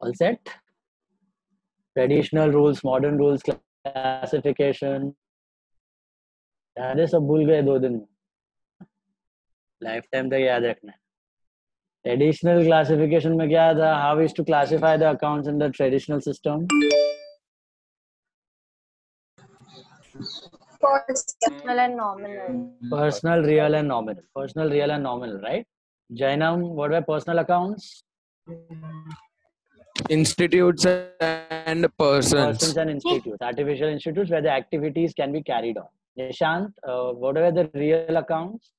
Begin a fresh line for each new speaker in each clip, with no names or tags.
All set? Traditional rules, modern rules, classification. याद है सब भूल गए 2 दिन में. लाइफ टाइम तक याद रखना है. ट्रेडिशनल क्लासिफिकेशन में क्या था? How is to classify the accounts in the traditional system?
Personal and nominal.
Personal, real, and nominal. Personal, real, and nominal, right? Jainam, what were personal accounts?
Institutes and persons.
Persons and institutes. Artificial institutes where the activities can be carried on. Nishant, what were the real accounts?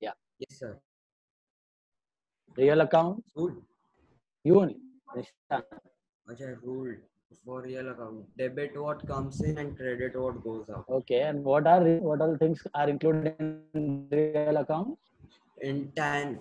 Yeah.
Yes, sir.
Real accounts?
Rule.
You only. Nishant.
Okay, rule for real account. Debit what comes in and credit what goes out.
Okay, and what all things are included in real accounts?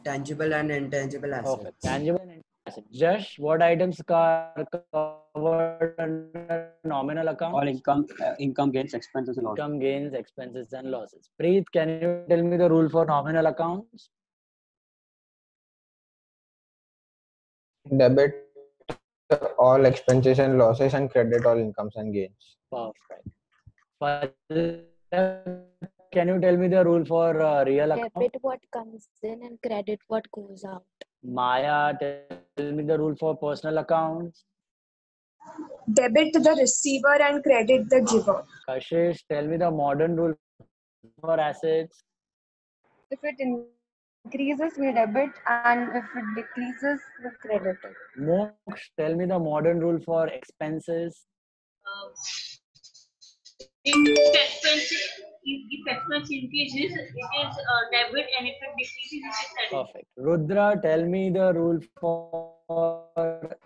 Tangible and intangible assets.
Perfect. Tangible and intangible assets. Josh, what items are covered under nominal account?
All income gains, expenses, and losses.
Income gains, expenses, and losses. Preet, can you tell me the rule for nominal accounts?
Debit all expenses and losses and credit all incomes and gains.
Perfect. Can you tell me the rule for real account?
Debit what comes in and credit what goes out.
Maya, tell me the rule for personal accounts.
Debit the receiver and credit the giver.
Kashish, tell me the modern rule for assets.
If it increases, we debit, and if it decreases, we credit it.
Moksha, tell me the modern rule for expenses.
If expense increases, it is debit, and if it decreases, it is credit.
Perfect. Rudra, tell me the rule for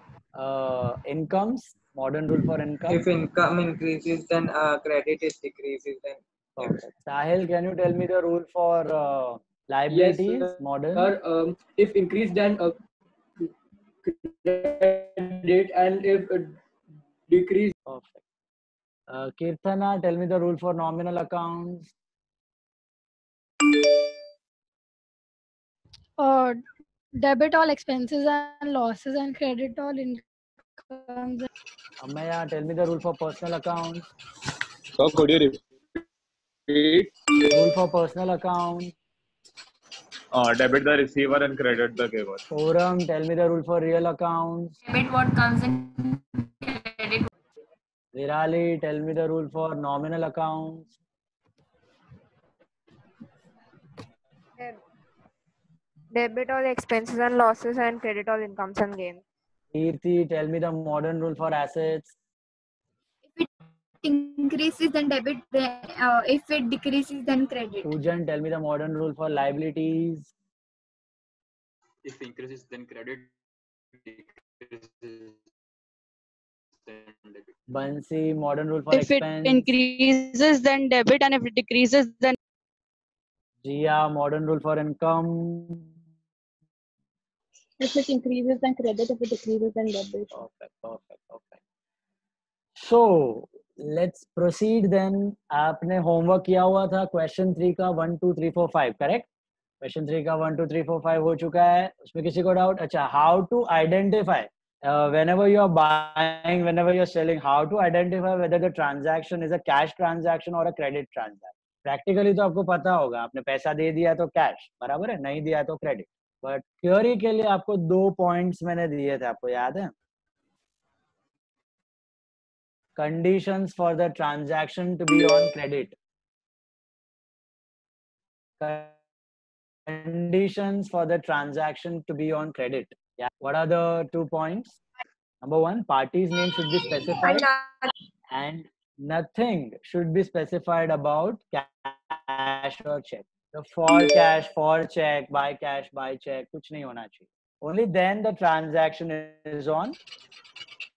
incomes. Modern rule for income.
If income increases, then credit is decreases. Then
perfect. Sahil, can you tell me the rule for liabilities?
Yes,
modern.
If increase, then credit, and if decrease.
Perfect. Kirtana, tell me the rule for nominal accounts.
Debit all expenses and losses and credit all incomes.
Amaya, tell me the rule for personal accounts.
So could you repeat?
Rule for personal accounts.
Debit the receiver and credit the giver.
Forum, tell me the rule for real accounts.
Debit what comes in, credit.
Virali, tell me the rule for nominal accounts.
Debit all expenses and losses and credit all incomes and gains.
Kirti, tell me the modern rule for assets.
If it increases, then debit. If it decreases, then credit.
Pujan, tell me the modern rule for liabilities.
If increases, then credit. Decreases, then debit.
Bansi, modern rule for
if
expense.
If it increases, then debit, and if it decreases, then.
Jia, modern rule for income.
If it increases, then credit. If it decreases, then debit.
Perfect. So let's proceed then. आपने homework किया हुआ था question 3 का 1 2 3 4 5 correct? Question 3 का 1 2 3 4 5 हो चुका है. उसमें किसी को doubt? अच्छा, how to identify whenever you are buying, whenever you are selling, how to identify whether the transaction is a cash transaction or a credit transaction. Practically तो आपको पता होगा, आपने पैसा दे दिया तो cash, बराबर है, नहीं दिया तो credit. But theory के लिए आपको 2 points मैंने दिए थे, आपको याद है? Conditions for the transaction to be on credit. Conditions for the transaction to be on credit. Yeah. What are the 2 points? Number 1, party's name should be specified and nothing should be specified about cash or check. So for cash, for check, by cash, by check, कुछ नहीं होना चाहिए. Only then the transaction is on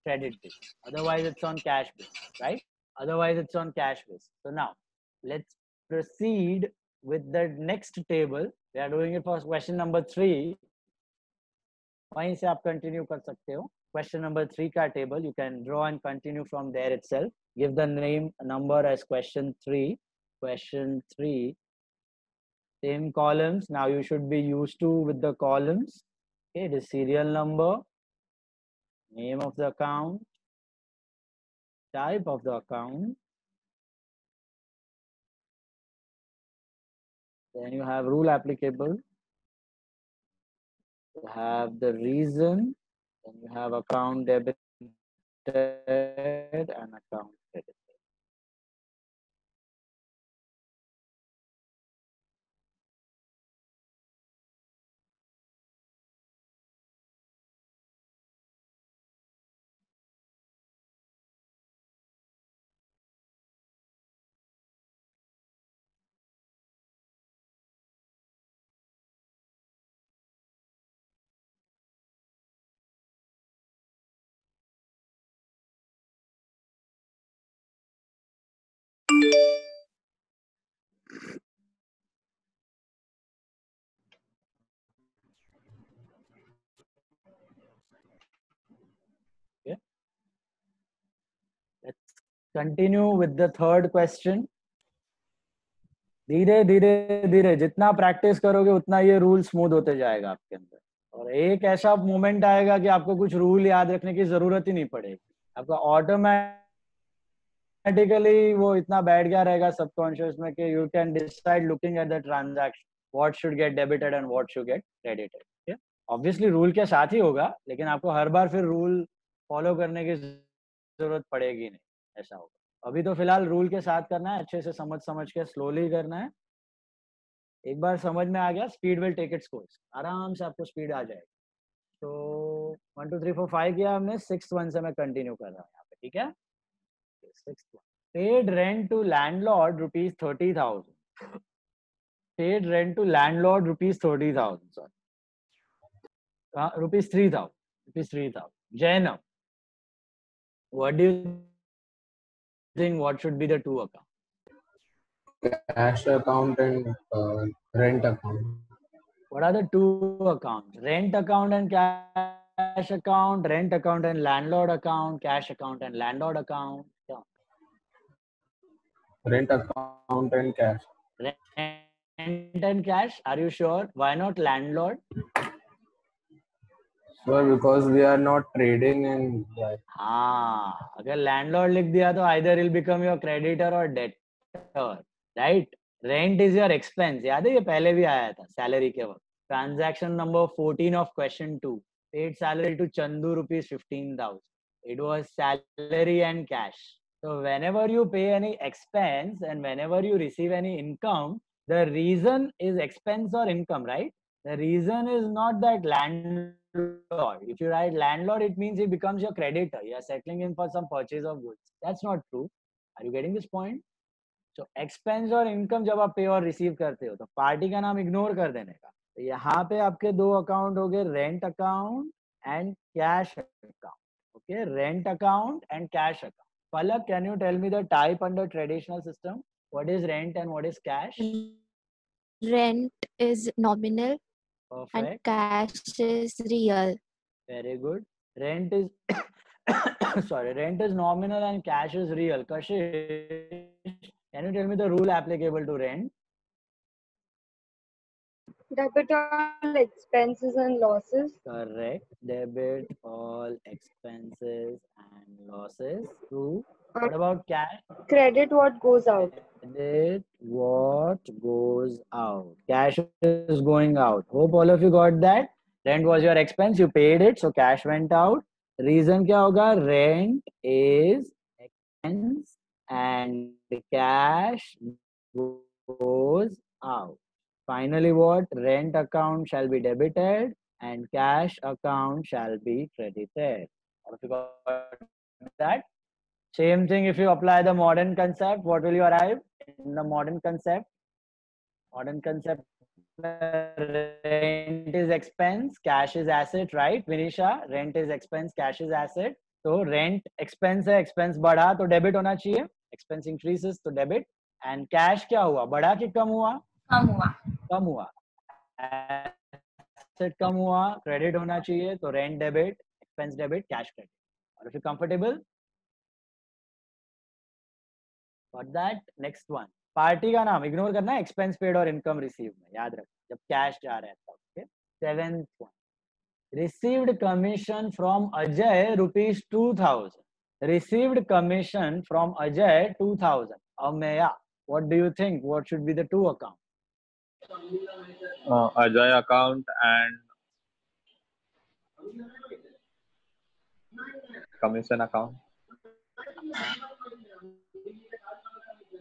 credit base. Otherwise, it's on cash base, right? Otherwise, it's on cash base. So now, let's proceed with the next table. We are doing it for question number 3. वहीं से आप continue कर सकते हो. Question number 3 का table, you can draw and continue from there itself. Give the name number as question 3. Question 3. Same columns. Now you should be used to with the columns. Okay, the serial number, name of the account, type of the account. Then you have rule applicable. You have the reason. Then you have account debited and account credited. Okay. Let's continue with the third question. धीरे धीरे धीरे जितना practice करोगे उतना ये rule smooth होते जाएगा आपके अंदर, और एक ऐसा मोमेंट आएगा कि आपको कुछ रूल याद रखने की जरूरत ही नहीं पड़ेगी. आपका ऑटोमेटिकली वो इतना बैठ गया रहेगा सबकॉन्शियस में कि you can decide looking at the transaction what should get debited and what should get credited. Obviously rule के साथ ही होगा, लेकिन आपको हर बार फिर रूल फॉलो करने की जरूरत पड़ेगी नहीं, ऐसा होगा. अभी तो फिलहाल रूल के साथ करना है, अच्छे से समझ के स्लोली करना है. एक बार समझ में आ गया, speed will take its course. आराम से आपको स्पीड आ जाएगी. तो 1 2 3 4 5 किया हमने, 6th वन से मैं कंटिन्यू कर रहा हूँ यहाँ पे. ठीक है. 6th one, paid rent to landlord ₹30,000. Paid rent to landlord ₹30,000. Sorry, ₹3,000. Jainam, what do you think? What should be the two accounts?
Cash account and rent account.
What are the two accounts? Rent account and cash account, rent account and landlord account, cash account and landlord account. Yeah.
Rent account and cash.
Rent and cash. Are you sure? Why not landlord?
Sure, because we are not trading in that.
हाँ, अगर landlord लिख दिया तो either he'll become your creditor or debtor, right? Rent is your expense. याद है, ये पहले भी आया था सैलरी के वक्त. Transaction number 14 of question 2. Paid salary to Chandu ₹15,000. It was salary and cash. So whenever you pay any expense and whenever you receive any income, the reason is expense or income, right? The reason is not that landlord. If you write landlord, it means he becomes your creditor. You are settling in for some purchase of goods. That's not true. Are you getting this point? So expense और income जब आप पे और receive करते हो तो party का नाम ignore कर देने का. तो यहाँ पे आपके दो अकाउंट हो गए, rent account and cash account. Okay, rent account and cash account. Palak, can you tell me the type under traditional system? What is rent and what is cash?
Rent is nominal.
Perfect.
And cash is real.
Very good. Rent is sorry, rent is nominal and cash is real. Kashish, can you tell me the rule applicable to rent?
Debit all expenses and losses.
Correct. Debit all expenses and losses. True. What about cash?
Credit what goes out.
Credit what goes out. Cash is going out. Hope all of you got that. Rent was your expense. You paid it, so cash went out. Reason क्या होगा? Rent is expense and cash goes out. Finally, what? Rent account shall be debited and cash account shall be credited. All of you got that? Same thing if you apply the modern concept, what will you arrive in the modern concept? Modern concept, rent is expense, cash is asset, right? Vinisha, rent is expense, cash is asset. So rent expense है, expense बढ़ा तो debit होना चाहिए. Expense increases तो debit. And cash क्या हुआ? बढ़ा कि कम हुआ? कम हुआ. Asset कम हुआ, credit होना चाहिए तो rent debit, expense debit, cash credit. Or if you're comfortable, Got that? Next one. Party का नाम इग्नोर करना है एक्सपेंस पेड और इनकम रिसीव में, याद रख जब कैश जा रहा है तब. Okay. 7th one. Received commission from Ajay rupees 2000. Received commission from Ajay 2000. Ameya, what do you think? What should be the two accounts?
Ajay account and commission account.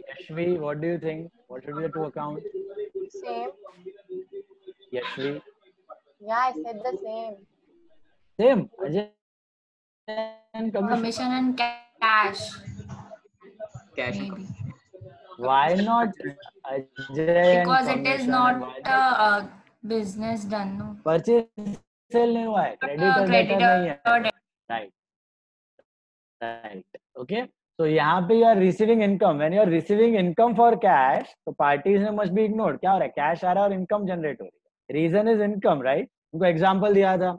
Yashvi, what do you think? What should be the two accounts?
Same.
Yashvi.
Yeah, I said the same.
Same. Ajay and commission.
Commission and cash.
Cash.
Maybe.
Why not Ajay
Because
and
it is
commission?
not a business done. No.
Purchase sale नहीं हुआ है, credit और debtor नहीं है. Right. Right. Okay. So यहाँ पे you are receiving income. When you are receiving income for cash, तो parties में must be ignored. क्या हो रहा है? Cash आ रहा है और income generate हो रही है. Reason is income, right? उनको example दिया था.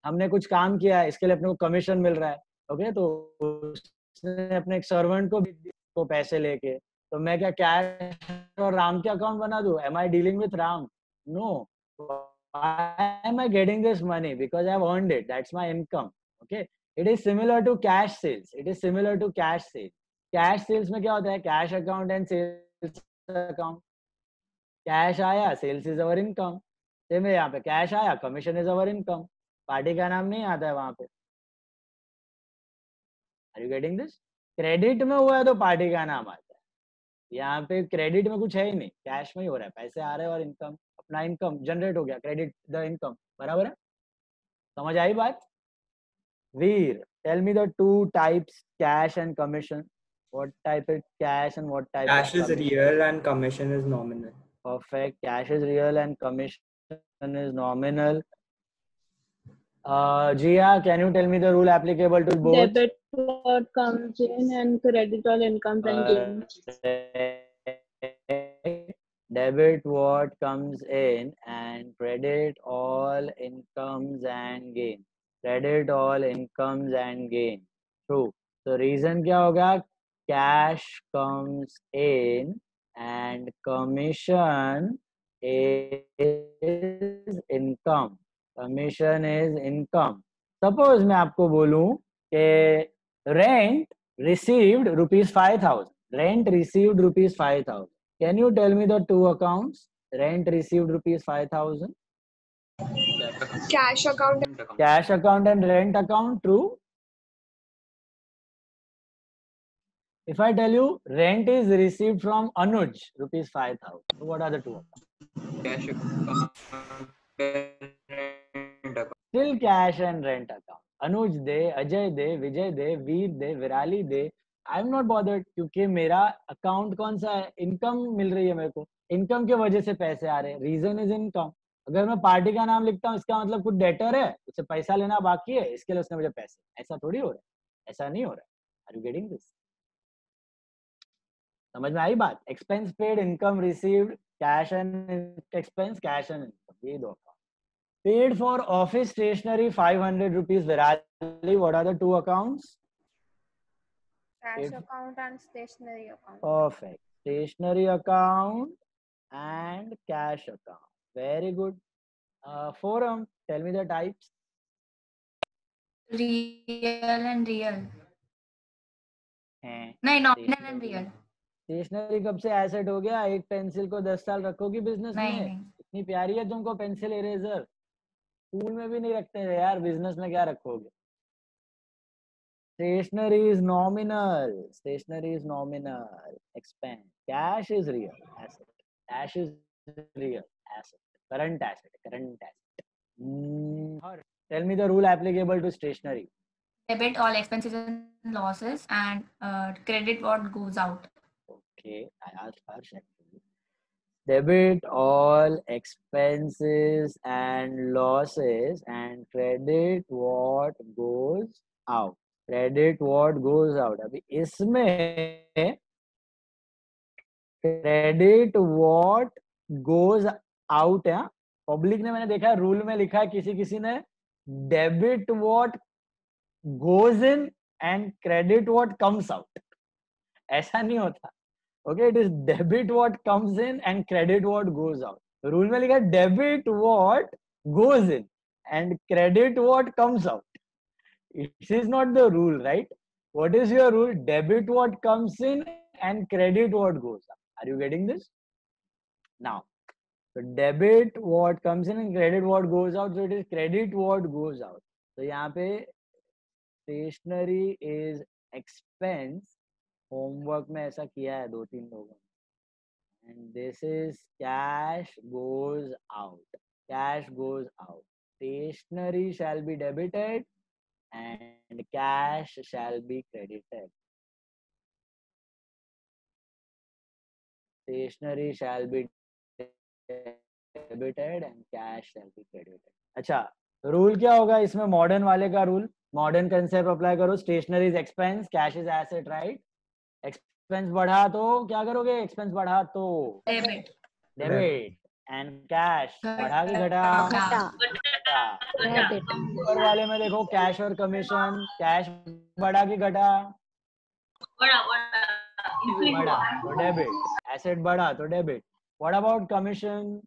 हमने कुछ काम किया है, इसके लिए अपने को commission मिल रहा है. Okay, तो उसने अपने एक servant को पैसे लेके, तो मैं क्या cash और राम के account बना दूँ? Am I dealing with Ram? No. Why am I getting this money? Because I have earned it. That's my income. Okay. It is similar to cash sales. It is similar to cash sales. Cash sales में क्या होता है? Cash account and sales account. Cash आया, sales is our income. Same है यहाँ पे. Cash आया, commission is our income. Party का नाम नहीं आता है वहाँ पे. Are you getting this? Credit में हुआ है तो पार्टी का नाम आता है. यहाँ पे credit में कुछ है ही नहीं. Cash में ही हो रहा है. पैसे आ रहे हैं और income, अपना income generate हो गया. Credit the income. बराबर है? समझ आई बात? Veer, tell me the two types, cash and commission. What type is cash and what type
Cash
is
is
commission?
real and commission is nominal.
Perfect. Cash is real and commission is nominal. Jia, can you tell me the rule applicable to both?
Debit what comes in and credit all incomes and gains.
Debit what comes in and credit all incomes and gains. Credit all incomes and gain. True. So reason क्या होगा? Cash comes in and commission is income. Commission is income. Suppose मैं आपको बोलूं कि rent received rupees 5,000. Rent received rupees 5,000. Can you tell me the two accounts? Rent received rupees 5,000.
Cash account.
Cash account and rent account, true. If I tell you rent is received from Anuj, rupees 5,000. So what are the two accounts?
Cash account.
Still cash and rent account. Anuj de, Ajay de, Vijay de, Veer de, Virali de. I am not bothered क्योंकि मेरा account कौन सा है? Income मिल रही है मेरे को. Income के वजह से पैसे आ रहे हैं. Reason is income. अगर मैं पार्टी का नाम लिखता हूँ इसका मतलब कुछ डेटर है, उससे पैसा लेना बाकी है, इसके लिए उसने मुझे पैसे. ऐसा थोड़ी हो रहा है, ऐसा नहीं हो रहा है. Are you getting this? समझ में आई बात? Expense paid, income received, cash and expense, cash and income, ये दो account. Paid for office stationery 500 rupees. Virali, what are the two accounts?
Cash account and stationery account.
Perfect. Stationery account and cash account. Very good. Forum, tell me the types.
Real and real.
हैं.
नहीं, nominal and real.
Stationery कब से asset हो गया? एक pencil को 10 साल रखोगी business में? इतनी प्यारी है तुमको पेंसिल इरेजर, स्कूल में भी नहीं रखते हैं यार, बिजनेस में क्या रखोगे? Stationery is nominal. Stationery is nominal. Expense. Cash is real asset. Cash is real asset. Current asset. Current asset. Tell me the rule applicable to stationery.
Debit all expenses and losses and credit what goes out.
Okay, I asked Harsh actually. Debit all expenses and losses and credit what goes out. Credit what goes out. अभी इसमें credit what goes out है. Public ने मैंने देखा है rule में लिखा है किसी ने debit what goes in and credit what comes out. ऐसा नहीं होता. Okay, it is debit what comes in and credit what goes out. Rule में लिखा है debit what goes in and credit what comes out. This is not the rule, right? What is your rule? Debit what comes in and credit what goes out. Are you getting this? Now, so debit what comes in and credit what goes out. So it is credit what goes out. So यहाँ पे stationery is expense. Homework में ऐसा किया है 2-3 लोगों ने. And this is cash goes out. Cash goes out. Stationery shall be debited and cash shall be credited. Stationery shall be debited and cash shall be credited. अच्छा, rule क्या होगा इसमें? मॉडर्न वाले का रूल, मॉडर्न कंसेप्ट अप्लाई करो. Stationery is expense, cash is asset, right? Expense बढ़ा तो क्या करोगे? एक्सपेंस बढ़ा तो डेबिट, एंड कैश बढ़ा के घटा, ऊपर वाले में देखो कैश और कमीशन, कैश बढ़ा के घटा, बढ़ा तो डेबिट, एसेट बढ़ा तो डेबिट. What about commission?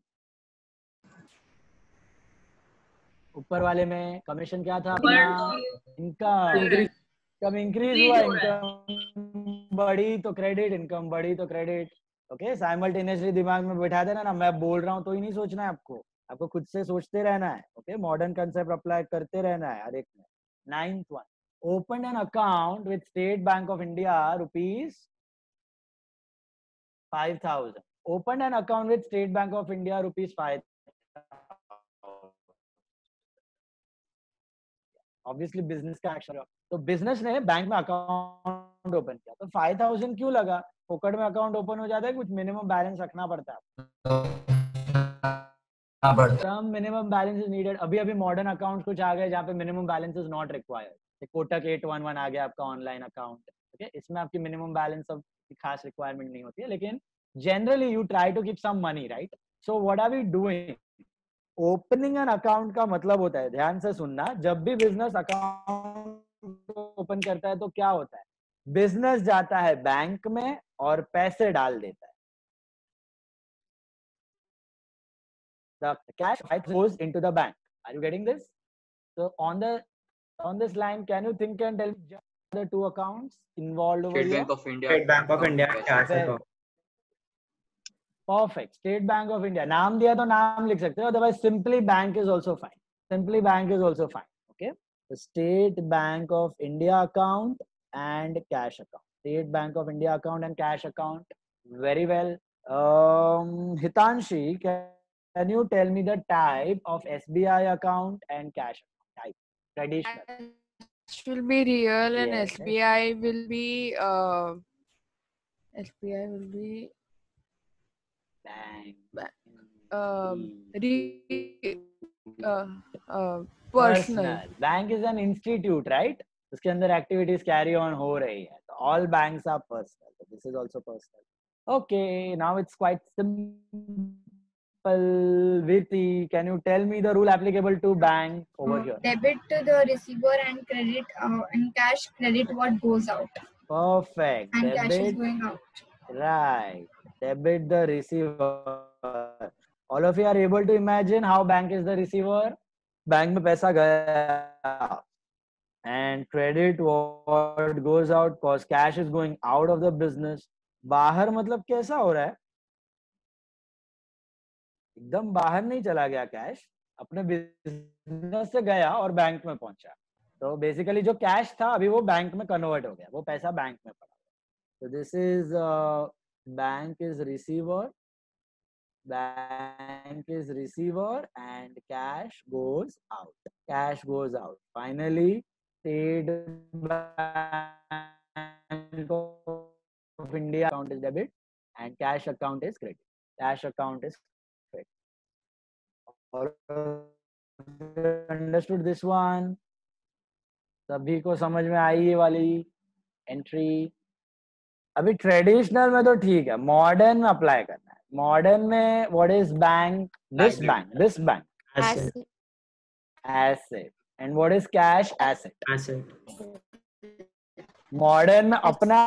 ऊपर वाले में कमीशन क्या था अपना? इनकम. इनकम इंक्रीज हुआ, इनकम बढ़ी तो क्रेडिट, इनकम बढ़ी तो क्रेडिट. ओके, साइमल्टेनियसली दिमाग में बैठा देना ना, मैं बोल रहा हूँ तो ही नहीं सोचना है आपको, आपको खुद से सोचते रहना है. ओके, मॉडर्न कंसेप्ट अप्लाई करते रहना है हर एक में. 9th one, opened an account with State Bank of India, rupees 5,000. Opened an account with State Bank of India, rupees 5,000. Obviously business का एक्शन. तो बिजनेस ने बैंक में अकाउंट ओपन किया, तो 5,000 क्यों लगा? फोकट में अकाउंट ओपन हो जाता है, कुछ मिनिमम बैलेंस रखना पड़ता है. Some minimum balance is needed. अभी मॉडर्न अकाउंट कुछ आ गए जहाँ पे minimum balance is not required. Kotak 811 आ गया आपका ऑनलाइन अकाउंट. ओके, इसमें आपकी मिनिमम बैलेंस सब खास रिक्वायरमेंट नहीं होती है, लेकिन generally you try to keep some money, right? So what are we doing? Opening an account का मतलब होता है, ध्यान से सुनना, जब भी बिजनेस अकाउंट ओपन करता है तो क्या होता है? बिजनेस जाता है बैंक में और पैसे डाल देता है. The cash goes into the bank. Are you getting this? So on this line, can you think and tell me the two accounts involved over here?
State Bank of India.
State Bank of India.
Perfect. State Bank of India. नाम दिया तो नाम लिख सकते हो. Otherwise, simply bank is also fine. Simply bank is also fine. Okay. The State Bank of India account and cash account. State Bank of India account and cash account. Very well. Hitanshi, can you tell me the type of SBI account and cash account? Type. Traditional.
Cash will be real and
Yes.
SBI will be personal.
Bank is an institute, right? उसके अंदर activities carry on हो रही है. So all banks are personal. So this is also personal. Okay, now it's quite simple. Virti, can you tell me the rule applicable to bank over here?
Debit to the receiver and credit and cash credit what goes out.
Perfect.
And cash is
Debit,
going out.
right. Debit the receiver. All of you are able to imagine how bank is the receiver? Bank में पैसा गया. And credit what goes out, cause cash is going out of the business. बाहर मतलब कैसा हो रहा है? एकदम बाहर नहीं चला गया कैश, अपने बिजनेस से गया और बैंक में पहुंचा. तो बेसिकली जो कैश था अभी वो बैंक में कन्वर्ट हो गया, वो पैसा बैंक में पड़ा. So this is bank is receiver. Bank is receiver and cash goes out. Cash goes out. Finally, State Bank of India account is debit and cash account is credit. Cash account is credit. All understood this one? सभी को समझ में आई ये वाली entry? अभी traditional में तो ठीक है, मॉडर्न में अप्लाई करना है. मॉडर्न में what is bank? This bank asset. And what is cash? Asset. Modern में अपना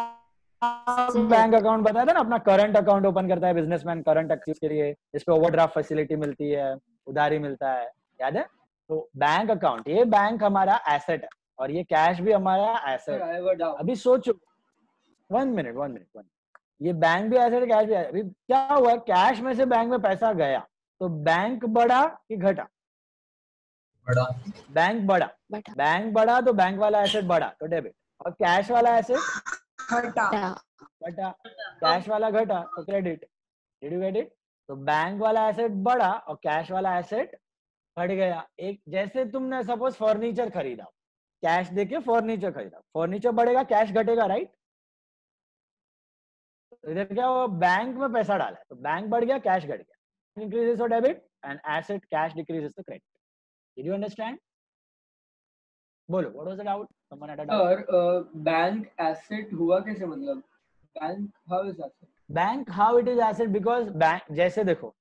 बैंक अकाउंट बताया था ना, अपना करंट अकाउंट ओपन करता है बिजनेसमैन करंट एक्सेस के लिए, जिसपे ओवरड्राफ्ट फैसिलिटी मिलती है, उधारी मिलता है, याद है? तो बैंक अकाउंट, ये बैंक हमारा एसेट है और ये कैश भी हमारा एसेट है। अभी सोचो, वन मिनट, ये बैंक भी एसेट है, कैश भी एसेट। अभी क्या हुआ, कैश में से बैंक में पैसा गया तो बैंक बढ़ा कि घटा?
बड़ा।
बैंक बढ़ा, बैंक बढ़ा तो बैंक वाला एसेट बढ़ा तो डेबिट, और कैश वाला एसेट घटा, कैश वाला घटा तो credit. Did you get it? तो बैंक वाला एसेट बढ़ा और कैश वाला एसेट घट गया। एक जैसे तुमने सपोज फर्नीचर खरीदा, कैश देके फर्नीचर खरीदा, फर्नीचर बढ़ेगा कैश घटेगा, राइट? तो इधर क्या हुआ, बैंक में पैसा डाला है तो बैंक बढ़ गया कैश घट गया। इंक्रीजेस तो debit and asset cash decreases तो क्रेडिट। Did you understand? बोलो, what was the doubt? Someone had a doubt?
Sir bank asset हुआ कैसे, मतलब bank how is asset?
Bank how it is asset because bank, जैसे देखो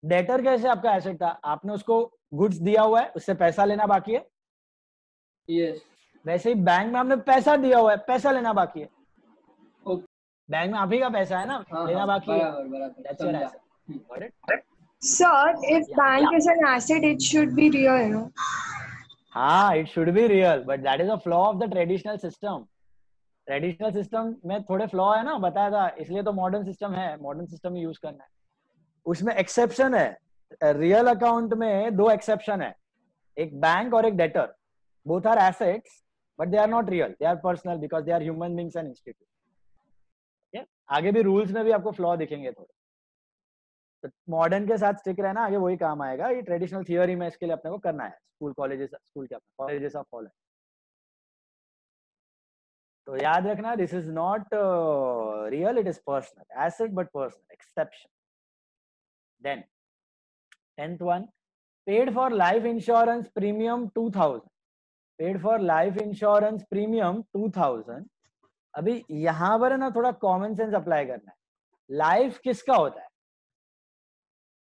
debtor कैसे आपका asset था, आपने उसको गुड्स दिया हुआ है, उससे पैसा लेना बाकी है,
यस।
वैसे ही बैंक में आपने पैसा दिया हुआ है, पैसा लेना बाकी है। बैंक में आप ही का पैसा है ना, लेना बाकी है। That's your asset. Got it?
Sir, if bank is an asset, it should be real, no?
हाँ, it should be real, but that is a flaw of the traditional system. Traditional system में थोड़े flaw है ना, बताया था, इसलिए तो modern system है, मॉडर्न सिस्टम यूज करना है। उसमें एक्सेप्शन है, रियल अकाउंट में दो एक्सेप्शन है, एक बैंक और एक debtor. Both are assets but they are not real, they are personal because they are human beings and institute. आगे भी रूल्स में भी आपको फ्लॉ दिखेंगे थोड़े, तो मॉडर्न के साथ स्टिक रहना, आगे वही काम आएगा। ये ट्रेडिशनल थियोरी में इसके लिए अपने को करना है, स्कूल कॉलेजेस, स्कूल क्या कॉलेजेस ऑफ फॉलो। तो याद रखना, this is not real, it is personal, asset but personal, exception. Then 10th one, paid for life insurance premium 2000, paid for life insurance premium 2000। अभी यहां पर है ना, थोड़ा कॉमन सेंस अप्लाई करना है। लाइफ किसका होता है,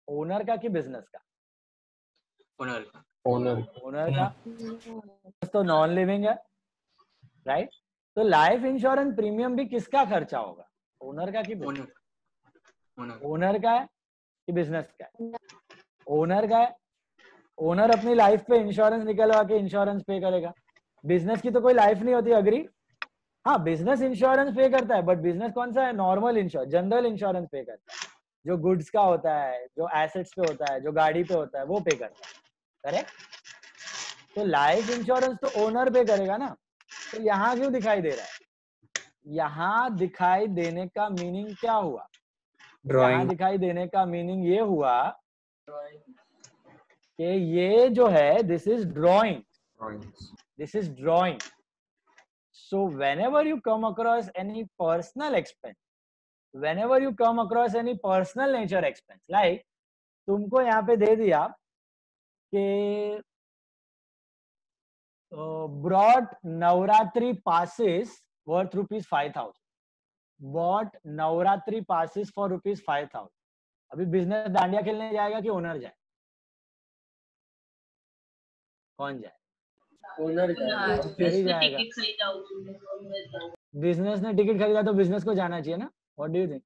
ओनर का कि बिजनेस का? ओनर का। तो नॉन लिविंग है, राइट? तो लाइफ इंश्योरेंस प्रीमियम भी किसका खर्चा होगा, ओनर का कि बिजनेस? ओनर का है कि बिजनेस का है? ओनर का है। ओनर अपनी लाइफ पे इंश्योरेंस निकलवा के इंश्योरेंस पे करेगा। बिजनेस की तो कोई लाइफ नहीं होती, अग्री? हाँ, बिजनेस इंश्योरेंस पे करता है, बट बिजनेस कौन सा है? नॉर्मल इंश्योरेंस, जनरल इंश्योरेंस पे करता है, जो गुड्स का होता है, जो एसेट्स पे होता है, जो गाड़ी पे होता है, वो पे करता है, करेक्ट? तो लाइफ इंश्योरेंस तो ओनर पे करेगा ना। तो यहाँ क्यों दिखाई दे रहा है? यहाँ दिखाई देने का मीनिंग क्या हुआ? यहाँ दिखाई देने का मीनिंग ये हुआ कि ये जो है, this is drawing, this is drawing. So whenever you come across any personal expense, whenever you come across any personal nature expense, like तुमको यहाँ पे दे दिया कि brought Navratri passes worth ₹5,000, bought Navratri passes for ₹5,000। अभी बिजनेस डांडिया खेलने जाएगा कि ओनर जाए? कौन जाए? ओनर जाएगा। बिजनेस ने टिकट खरीदा तो बिजनेस को जाना चाहिए ना, what do you think?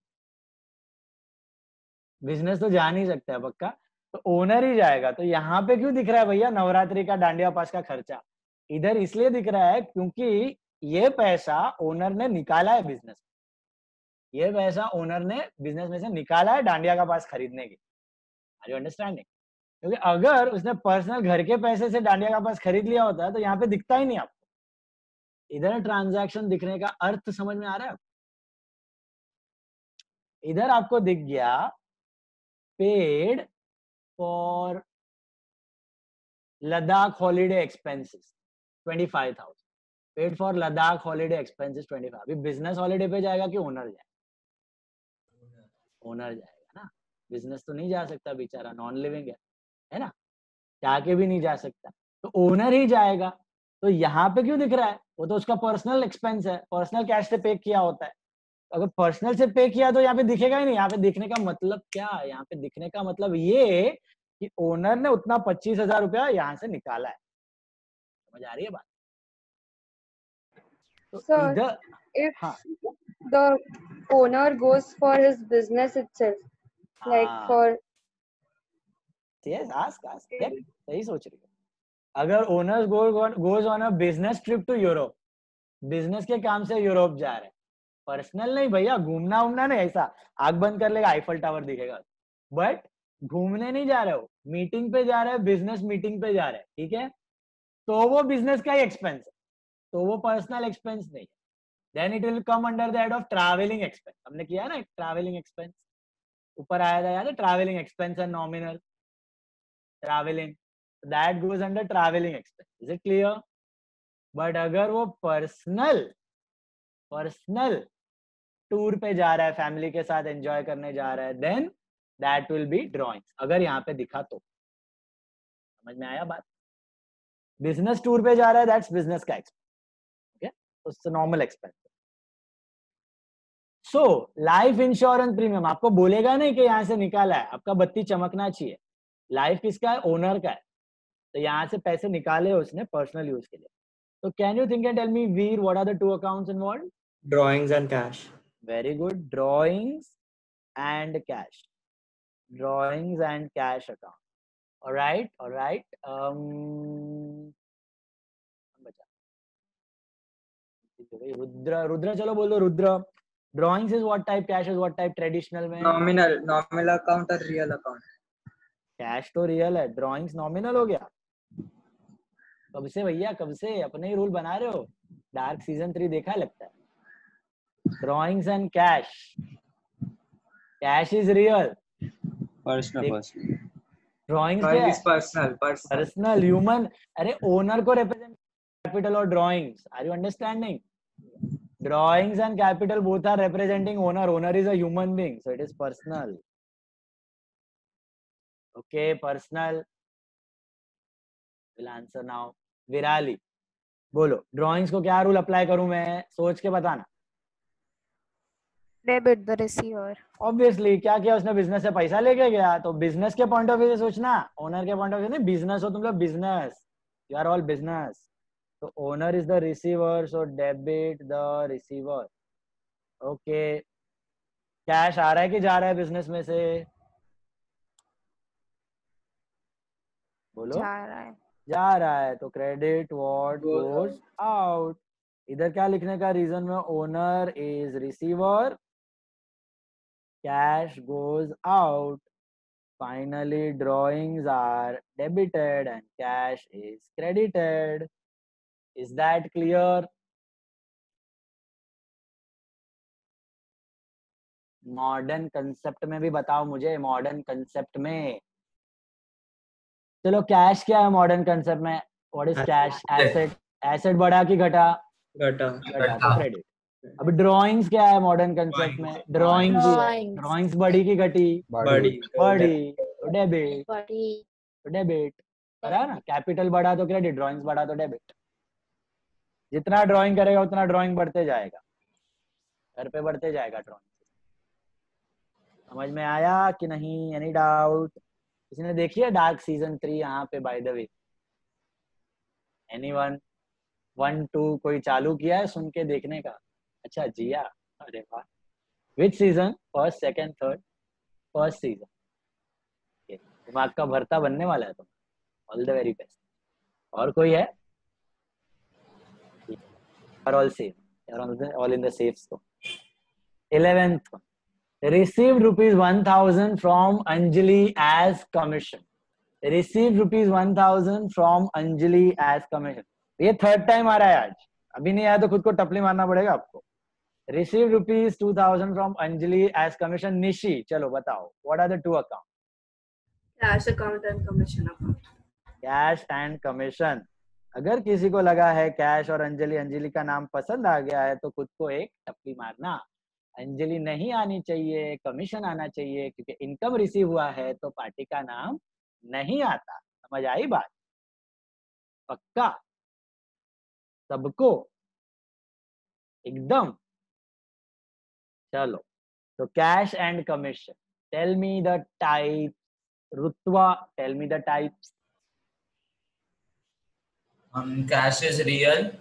Business तो जा नहीं सकता है पक्का, तो ओनर ही जाएगा। तो यहाँ पे क्यों दिख रहा है भैया नवरात्रि का डांडिया पास का खर्चा? इधर इसलिए दिख रहा है क्योंकि ये पैसा ओनर ने निकाला है बिजनेस, ये पैसा ओनर ने बिजनेस में से निकाला है डांडिया का पास खरीदने की। Are you understanding? क्योंकि अगर उसने पर्सनल घर के पैसे से डांडिया का पास खरीद लिया होता है तो यहाँ पे दिखता ही नहीं आपको। इधर ट्रांजैक्शन दिखने का अर्थ समझ में आ रहा है? इधर आपको दिख गया paid for Ladakh holiday expenses 25,000, paid for Ladakh holiday expenses 25। अभी बिजनेस हॉलीडे पे जाएगा कि ओनर जाएगा? ओनर जाएगा ना, बिजनेस तो नहीं जा सकता बेचारा, नॉन लिविंग है ना, जाके भी नहीं जा सकता, तो ओनर ही जाएगा। तो यहाँ पे क्यों दिख रहा है? वो तो उसका पर्सनल एक्सपेंस है, पर्सनल कैश से पे किया होता है। अगर पर्सनल से पे किया तो यहाँ पे दिखेगा ही नहीं। यहाँ पे दिखने का मतलब क्या है? यहाँ पे दिखने का मतलब ये कि ओनर ने उतना 25,000 रुपया यहाँ से निकाला है। समझ आ रही है बात? तो
Sir,
इधर
if
हाँ
the owner goes for his business itself, like
हाँ,
for
yes, ask. देख, सही सोच रही है. अगर owners goes on a business trip to Europe, business के काम से यूरोप जा रहे हैं, पर्सनल नहीं भैया, घूमना उमना नहीं, ऐसा आग बंद कर लेगा आईफल टावर दिखेगा, बट घूमने नहीं जा रहे हो, मीटिंग पे जा रहे हो, बिजनेस मीटिंग पे जा रहे हैं, ठीक है, तो वो बिजनेस का ही एक्सपेंस है, तो वो पर्सनल एक्सपेंस नहीं है. Then it will come under the head of travelling expense. हमने किया ना ट्रैवलिंग एक्सपेंस, ऊपर आया था याद है, travelling expense and nominal travelling, that goes under travelling expense. Is it clear? But अगर वो पर्सनल टूर पे जा रहा है, फैमिली के साथ एंजॉय करने जा रहा है, then that will be drawings. अगर यहाँ पे दिखा तो समझ में आया बात? बिजनेस टूर पे जा रहा है, दैट्स बिजनेस का एक्सपेंस. ओके, तो normal expense. So life insurance premium आपको बोलेगा नहीं कि यहाँ से निकाला है, आपका बत्ती चमकना चाहिए. लाइफ किसका है? ओनर का है. तो यहाँ से पैसे निकाले उसने पर्सनल यूज के लिए. तो can you think and tell me Veer, what are the two accounts involved?
Drawings and cash.
Very good. Drawings and cash. Drawings and cash account. All right. Rudra चलो बोल दो. Rudra, drawings is what type, cash is what type traditional में?
Nominal account or real account.
Cash तो real है, drawings nominal हो गया. कब से भैया, कब से अपने ही रूल बना रहे हो? डार्क सीजन 3 देखा लगता है. Drawings and cash is real,
Personal.
Drawings
Drawing is personal.
Personal human. अरे ओनर को रिप्रेजेंट कैपिटल और drawings. Are you understanding? Drawings and capital both are representing owner. Owner is a human being, so it is personal. Okay, personal. Will answer now. Virali बोलो, drawings को क्या rule apply करूं मैं? सोच के बताना.
Debit the receiver.
ऑब्वियसली क्या किया उसने? बिजनेस से पैसा लेके गया, तो बिजनेस के पॉइंट ऑफ व्यू से सोचना, ओनर के पॉइंट ऑफ व्यू नहीं. बिजनेस हो तुम लोग, business, you are all business. तो owner is the receiver, so debit the receiver. Okay, cash आ रहा है कि जा रहा है बिजनेस में से? बोलो. जा रहा है, तो क्रेडिट व्हाट गोज आउट. इधर क्या लिखने का रीजन में? Owner is receiver, cash goes out. Finally, drawings are debited and cash is credited. Is that clear? Modern concept में भी बताओ मुझे. मॉडर्न कंसेप्ट में चलो, कैश क्या है मॉडर्न कंसेप्ट में? What is cash? एसेट बढ़ा कि घटा?
घटा.
तो क्रेडिट. अब ड्राइंग्स क्या है मॉडर्न कंसेप्ट में? ड्राइंग्स बढ़ी की घटी? बढ़ी. तो डेबिट. है ना? कैपिटल बढ़ा तो क्रेडिट, ड्राइंग्स बढ़ा तो डेबिट. जितना ड्राइंग करेगा उतना ड्राइंग बढ़ते जाएगा, घर पे बढ़ते जाएगा ड्राइंग. समझ में आया कि नहीं? Any doubt? किसी ने देखी है डार्क सीजन 3 यहाँ पे बाय द वे? एनीवन? 1 2 कोई चालू किया है सुन के देखने का? अच्छा जिया, अरे वाह. Which season? First, second, third? First season. दिमाग का भरता बनने वाला है तुम. All the very best. और कोई है? Are all same, all in the safe stone. 11th one. Received rupees 1000 from Anjali as commission. Received rupees 1000 from Anjali as commission. ये थर्ड टाइम आ रहा है आज. अभी नहीं आया तो खुद को टपली मारना पड़ेगा आपको. Received rupees 2000 from Anjali as commission. Nishi, चलो बताओ, what are the two accounts?
Cash account and commission account.
Cash and commission. अगर किसी को लगा है कैश और अंजलि का नाम पसंद आ गया है तो खुद को एक टपली मारना. अंजलि नहीं आनी चाहिए, कमीशन आना चाहिए, क्योंकि इनकम रिसीव हुआ है तो पार्टी का नाम नहीं आता. समझ आई बात? पक्का सबको एकदम? चलो, तो cash and commission. Tell me the type. Rutva, tell me the types.
Cash is real.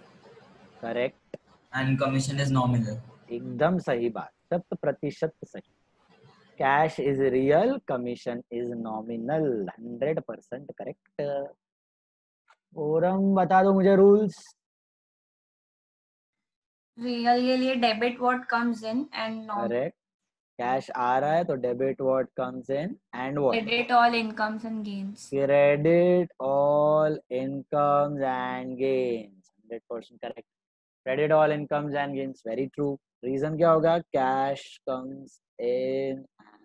Correct.
And commission is nominal.
एकदम सही बात, 100% सही. Cash is real, commission is nominal. 100% correct. Forum बता दो मुझे रूल्स.
रियल के लिए debit what comes in and
correct. Cash आ रहा है तो debit what comes in and what.
Credit all incomes and gains.
Credit all incomes and gains. 100% correct. Credit all incomes and gains, very true. Reason क्या होगा? Cash comes in and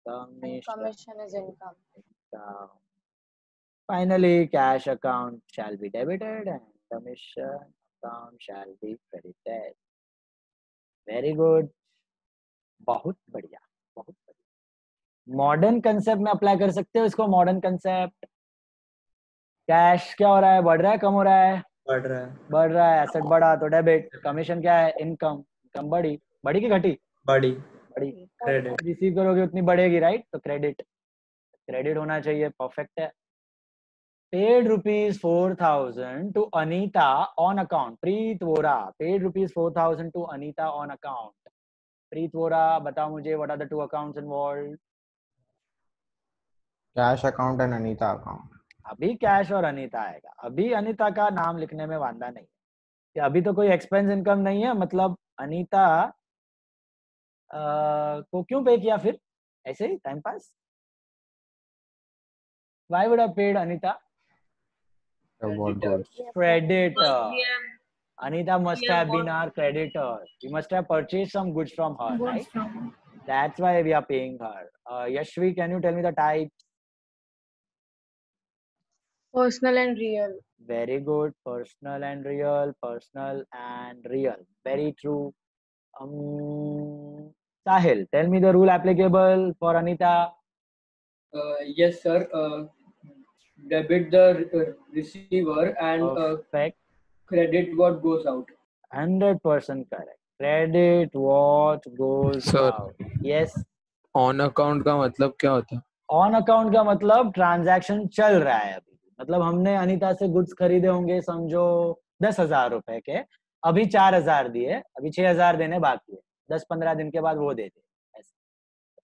Commission is income.
Finally, cash account shall be debited and commission account shall be credited. Very good. बहुत बढ़िया, बहुत बढ़िया. Modern concept में apply कर सकते हो इसको. Modern concept. कैश क्या हो रहा है? बढ़ रहा है, कम हो रहा है?
बढ़ रहा है.
बढ़ रहा है. एसेट बढ़ा तो डेबिट. कमीशन क्या है? इनकम. इनकम बढ़ी. बढ़ी की घटी?
बढ़ी.
बढ़ी.
क्रेडिट.
रिसीव करोगे उतनी बढ़ेगी, राइट? तो क्रेडिट. क्रेडिट होना चाहिए. परफेक्ट है. Paid rupees 4,000 to Anita on account. Preet Vora. Paid rupees 4,000 to Anita on account. Preet Vora, बताओ मुझे, what are the two accounts involved?
Cash account and Anita account.
अभी cash और अनीता आएगा. अभी अनीता का नाम लिखने में वांदा नहीं है कि अभी तो कोई एक्सपेंस इनकम नहीं है. मतलब अनीता को क्यों पे किया फिर? ऐसे ही time pass. Why would I paid Anita? Creditor. Anita must have been our creditor. We must have purchased some goods from her, right? That's why we are paying her. Yashvi, can you tell me the type?
Personal and real.
Very good. Personal and real. Personal and real. Very true. Sahil, tell me the rule applicable for Anita.
Yes, sir. Debit the receiver and credit what goes out.
100% correct. Credit what goes out. Yes.
On account का मतलब क्या होता है?
On account का मतलब transaction चल रहा है अभी. मतलब हमने अनीता से गुड्स खरीदे होंगे, समझो 10,000 रुपए के. अभी 4,000 दिए, अभी 6,000 देने बाकी है. 10-15 दिन के बाद वो दे दे.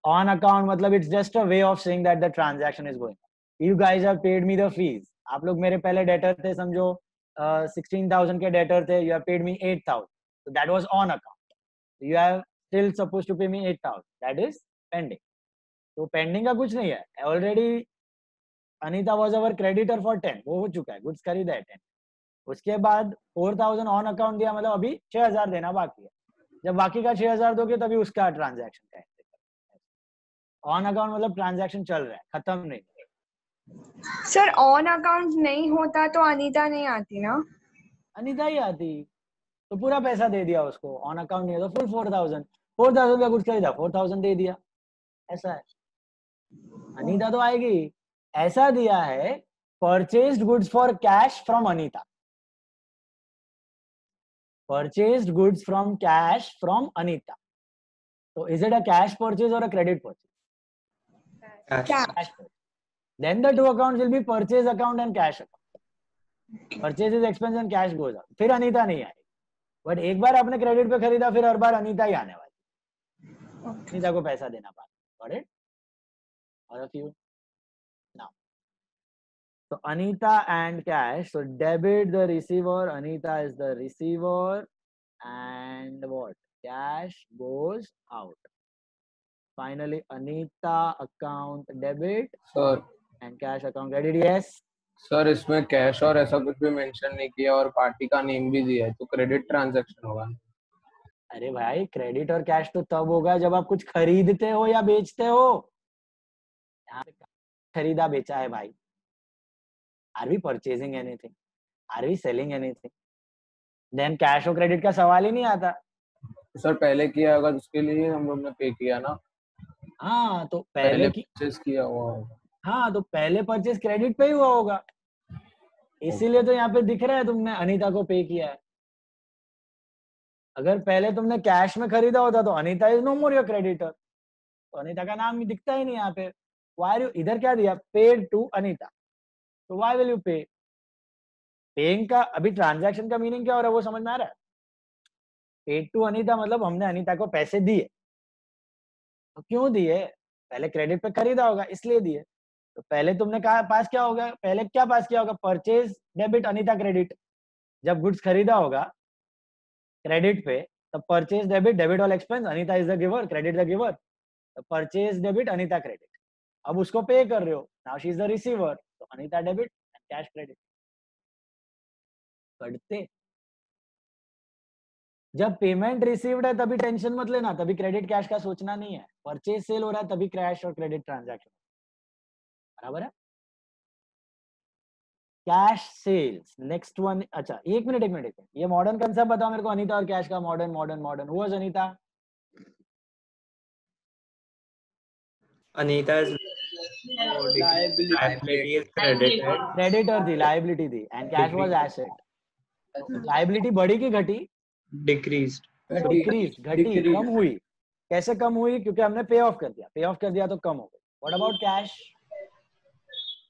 ऑन अकाउंट मतलब it's just a way of saying that the transaction is going. You guys have paid me the fees. आप लोग मेरे पहले डेटर थे, समझो 16,000 के डेटर थे. You have paid me 8,000. So that was on account. You have still supposed to pay me 8,000. That is pending. तो pending का कुछ नहीं है. Already Anita was our creditor for 10. वो हो चुका है, गुड्स खरीदा है 10. उसके बाद 4,000 ऑन अकाउंट दिया, मतलब अभी 6,000 देना बाकी है. जब बाकी का 6,000 दोगे तभी उसका ट्रांजैक्शन का है. ऑन अकाउंट मतलब ट्रांजैक्शन चल रहा है, खत्म नहीं.
सर ऑन अकाउंट नहीं होता तो अनीता नहीं आती ना?
अनीता ही आती. तो पूरा पैसा दे दिया उसको. ऑन अकाउंट नहीं है तो फुल 4,000 का गुड्स खरीदा, 4,000 दे दिया. ऐसा है. अनीता तो आएगी. ऐसा दिया है purchased goods for cash from Anita. Purchased goods from cash from Anita. तो is it a cash purchase or a credit purchase? Cash. Then the two accounts will be purchase account and cash account. Purchase is expense and cash goes out. फिर अनीता नहीं आएगी. But एक बार आपने credit पे खरीदा, फिर हर बार अनीता ही आने वाली. अनीता को पैसा देना पड़ेगा. Got it? All of you? Now. So Anita and cash. So debit the receiver. Anita is the receiver. And what? Cash goes out. Finally, Anita account debit.
Sir.
And cash account credit. Yes.
Sir इसमें cash और ऐसा कुछ भी mention नहीं किया और party का name भी दिया है, तो क्रेडिट ट्रांजैक्शन होगा.
अरे भाई, क्रेडिट और कैश तो तब होगा जब आप कुछ खरीदते हो या बेचते हो. यहाँ पे खरीदा बेचा है भाई. Are we purchasing anything? Are we selling anything? Then cash और क्रेडिट का सवाल ही नहीं आता.
सर पहले किया होगा, उसके लिए हम लोग ने पे किया ना.
हाँ, तो पहले
परचेज किया हुआ होगा.
हाँ, तो पहले परचेज क्रेडिट पे ही हुआ होगा, इसीलिए तो यहाँ पे दिख रहा है तुमने अनीता को पे किया है. अगर पहले तुमने कैश में खरीदा होता तो Anita is no more your creditor. तो अनीता का नाम दिखता ही नहीं यहाँ पे. वाई यू, इधर क्या दिया? Paid to Anita. तो why will you pay? Paying का अभी ट्रांजैक्शन का मीनिंग क्या हो रहा है वो समझ में आ रहा है? पेड टू अनीता मतलब हमने अनीता को पैसे दिए। तो क्यों दिए? पहले क्रेडिट पे खरीदा होगा इसलिए दिए। तो पहले तुमने कहा पास क्या होगा, पहले क्या पास किया होगा? Purchase debit Anita credit. जब गुड्स खरीदा होगा क्रेडिट पे, तब purchase debit, debit all expense, Anita is the giver, credit the giver, तो परचेज डेबिट अनीता क्रेडिट। अब उसको पे कर रहे हो, now she is the receiver, तो Anita debit and cash credit. करते जब पेमेंट रिसीव्ड है तभी टेंशन मत लेना, तभी क्रेडिट कैश का सोचना नहीं है। परचेज सेल हो रहा है तभी कैश और क्रेडिट ट्रांजैक्शन, बराबर है। Cash cells next one. अच्छा एक मिनट, ये मॉडर्न कंसेप्ट बताओ मेरे को, अनीता और कैश का। Modern modern modern who was Anita?
Anita is liability is credited.
Creditor थी, लायबिलिटी थी, and cash was asset. Liability बढ़ी कि घटी?
Decreased.
डिक्रीज, घटी, कम हुई। कैसे कम हुई? क्योंकि हमने पे ऑफ कर दिया, पे ऑफ कर दिया तो कम हो गई। What about cash?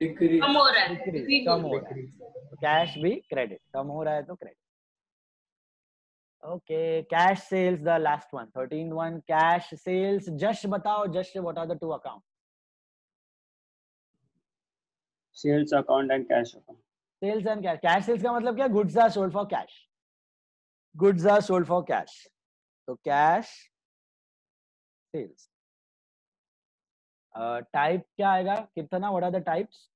कम हो रहा है,
डिक्रीज, कम हो रहा है। तो कैश भी क्रेडिट, कम हो रहा है तो credit. Okay, cash sales the last one, 13th one, cash sales. Just बताओ, just what are the two account?
Sales account and cash account.
Sales and cash. Cash sales का मतलब क्या? Goods are sold for cash, goods are sold for cash, तो cash sales. Type क्या आएगा? कितना? What are the types?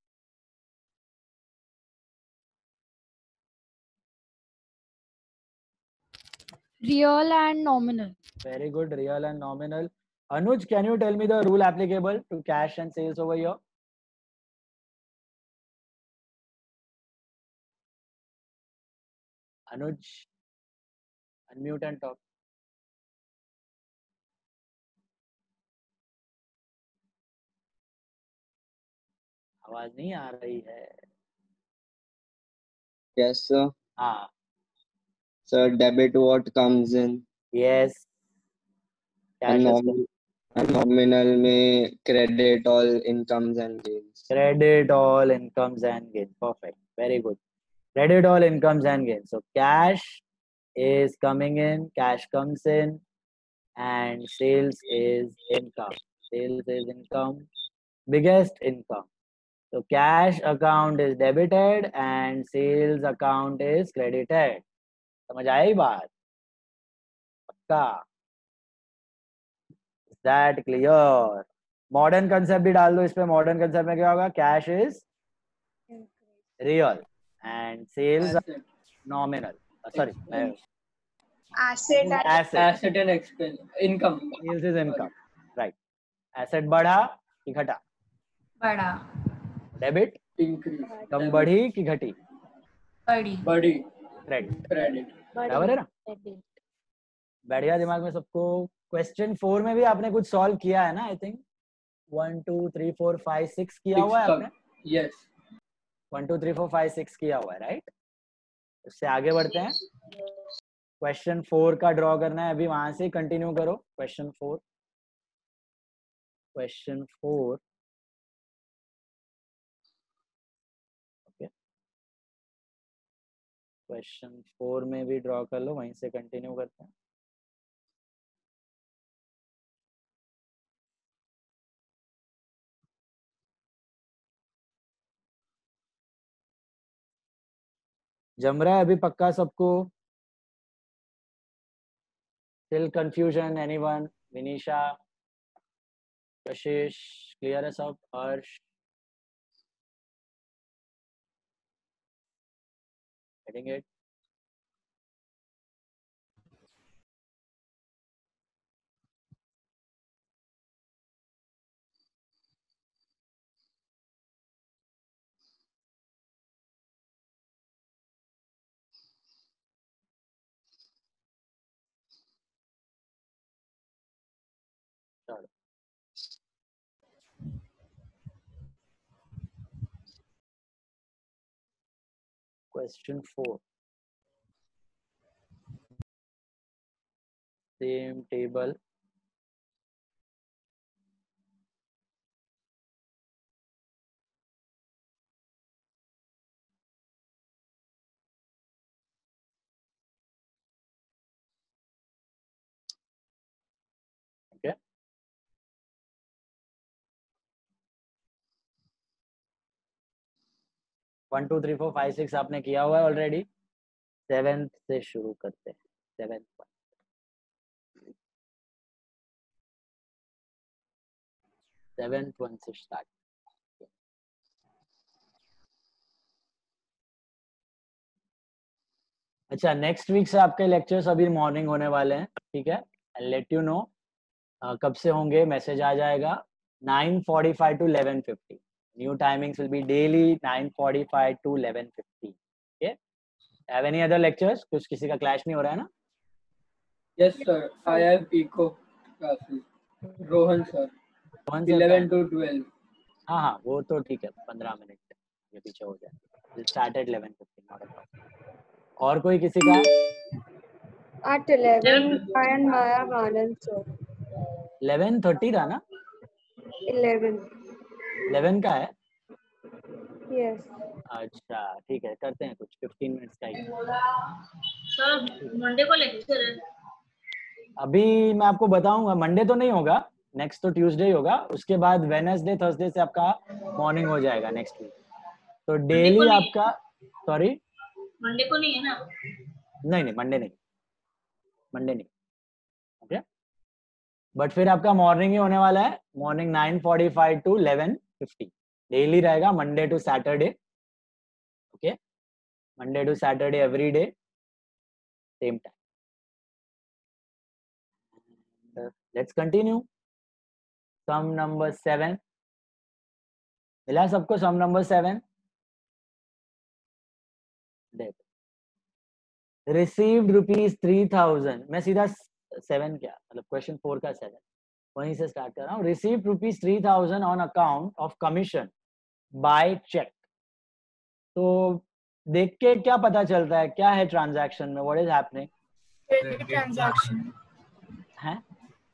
Real and nominal.
Very good, real and nominal. Anuj, can you tell me the rule applicable to cash and sales over here? Anuj, unmute and talk. आवाज नहीं आ रही है।
Yes, sir.
हाँ।
So debit what comes in.
Yes.
And nominal में credit all incomes and gains.
Credit all incomes and gains. Perfect. Very good. Credit all incomes and gains. So cash is coming in, cash comes in, and sales is income. Sales is income, biggest income. So cash account is debited and sales account is credited. समझ आई बात? पक्का? Is that clear? Modern concept भी डाल दो इसमें। Modern concept में क्या होगा? Cash is real and sales nominal, sorry
asset and expense income.
Sales is income, right. Asset बढ़ा कि घटा?
बढ़ा।
Debit
Increase.
कम बढ़ी कि घटी?
बढ़ी।
Body.
Credit,
Credit.
बराबर है ना? बढ़िया दिमाग में सबको। क्वेश्चन 4 में भी आपने कुछ सॉल्व किया है ना? आई थिंक 1 2 3 4 5 6 किया हुआ है आपने।
Yes.
1 2 3 4 5 6 किया हुआ है, राइट? उससे आगे बढ़ते हैं। क्वेश्चन 4 का ड्रॉ करना है अभी, वहां से कंटिन्यू करो। Question 4, question 4। ओके, क्वेश्चन 4 में भी ड्रॉ कर लो, वहीं से कंटिन्यू करते हैं। जम रहा है अभी पक्का सबको? Still confusion? Anyone? Vinisha, Kashish, clear us up? Harsh, getting it? Sure. Question 4. Same table. 1 2 3 4 5 6 आपने किया हुआ है ऑलरेडी। 7th से शुरू करते हैं। 7th one. 7th वन से स्टार्ट। अच्छा, नेक्स्ट वीक से आपके लेक्चर्स अभी मॉर्निंग होने वाले हैं, ठीक है। आई लेट यू नो कब से होंगे, मैसेज आ जाएगा। 9:45 to 11:50 new timings will be daily 9:45 to 11:50। Okay, have any other lectures? कुछ किसी का क्लैश नहीं हो रहा है ना?
Yes, sir. I have eco classes. Rohan sir. 11 to 12.
हाँ हाँ, वो तो ठीक है, 15 मिनट ये पीछे हो जाए। Start at 11:50। और कोई किसी का?
At 11, I and Maya Anand sir.
11:30 था ना?
11.
11 का है?
Yes.
अच्छा ठीक है, करते हैं कुछ 15 मिनट्स का ही।
सर मंडे को लेक्चर है।
अभी मैं आपको बताऊंगा, मंडे तो नहीं होगा, नेक्स्ट तो ट्यूसडे ही होगा। उसके बाद वेडनेसडे थर्सडे से आपका मॉर्निंग हो जाएगा नेक्स्ट वीक। तो डेली आपका, सॉरी
मंडे को नहीं है ना?
नहीं, मंडे नहीं, ओके। बट फिर आपका मॉर्निंग ही होने वाला है। मॉर्निंग 9:45 to 11:50 डेली रहेगा, Monday to Saturday. Okay, Monday to Saturday every day same time. Let's continue. Sum number 7 मिला सबको? सम नंबर 7 देखो, रिसीव्ड ₹3,000। मैं सीधा 7 क्या मतलब क्वेश्चन 4 का 7 वहीं से स्टार्ट कर रहा हूँ। Received ₹3,000 on account of commission by cheque. तो देख के क्या पता चलता है, क्या है ट्रांजैक्शन में, what is happening?
Credit transaction.
हैं?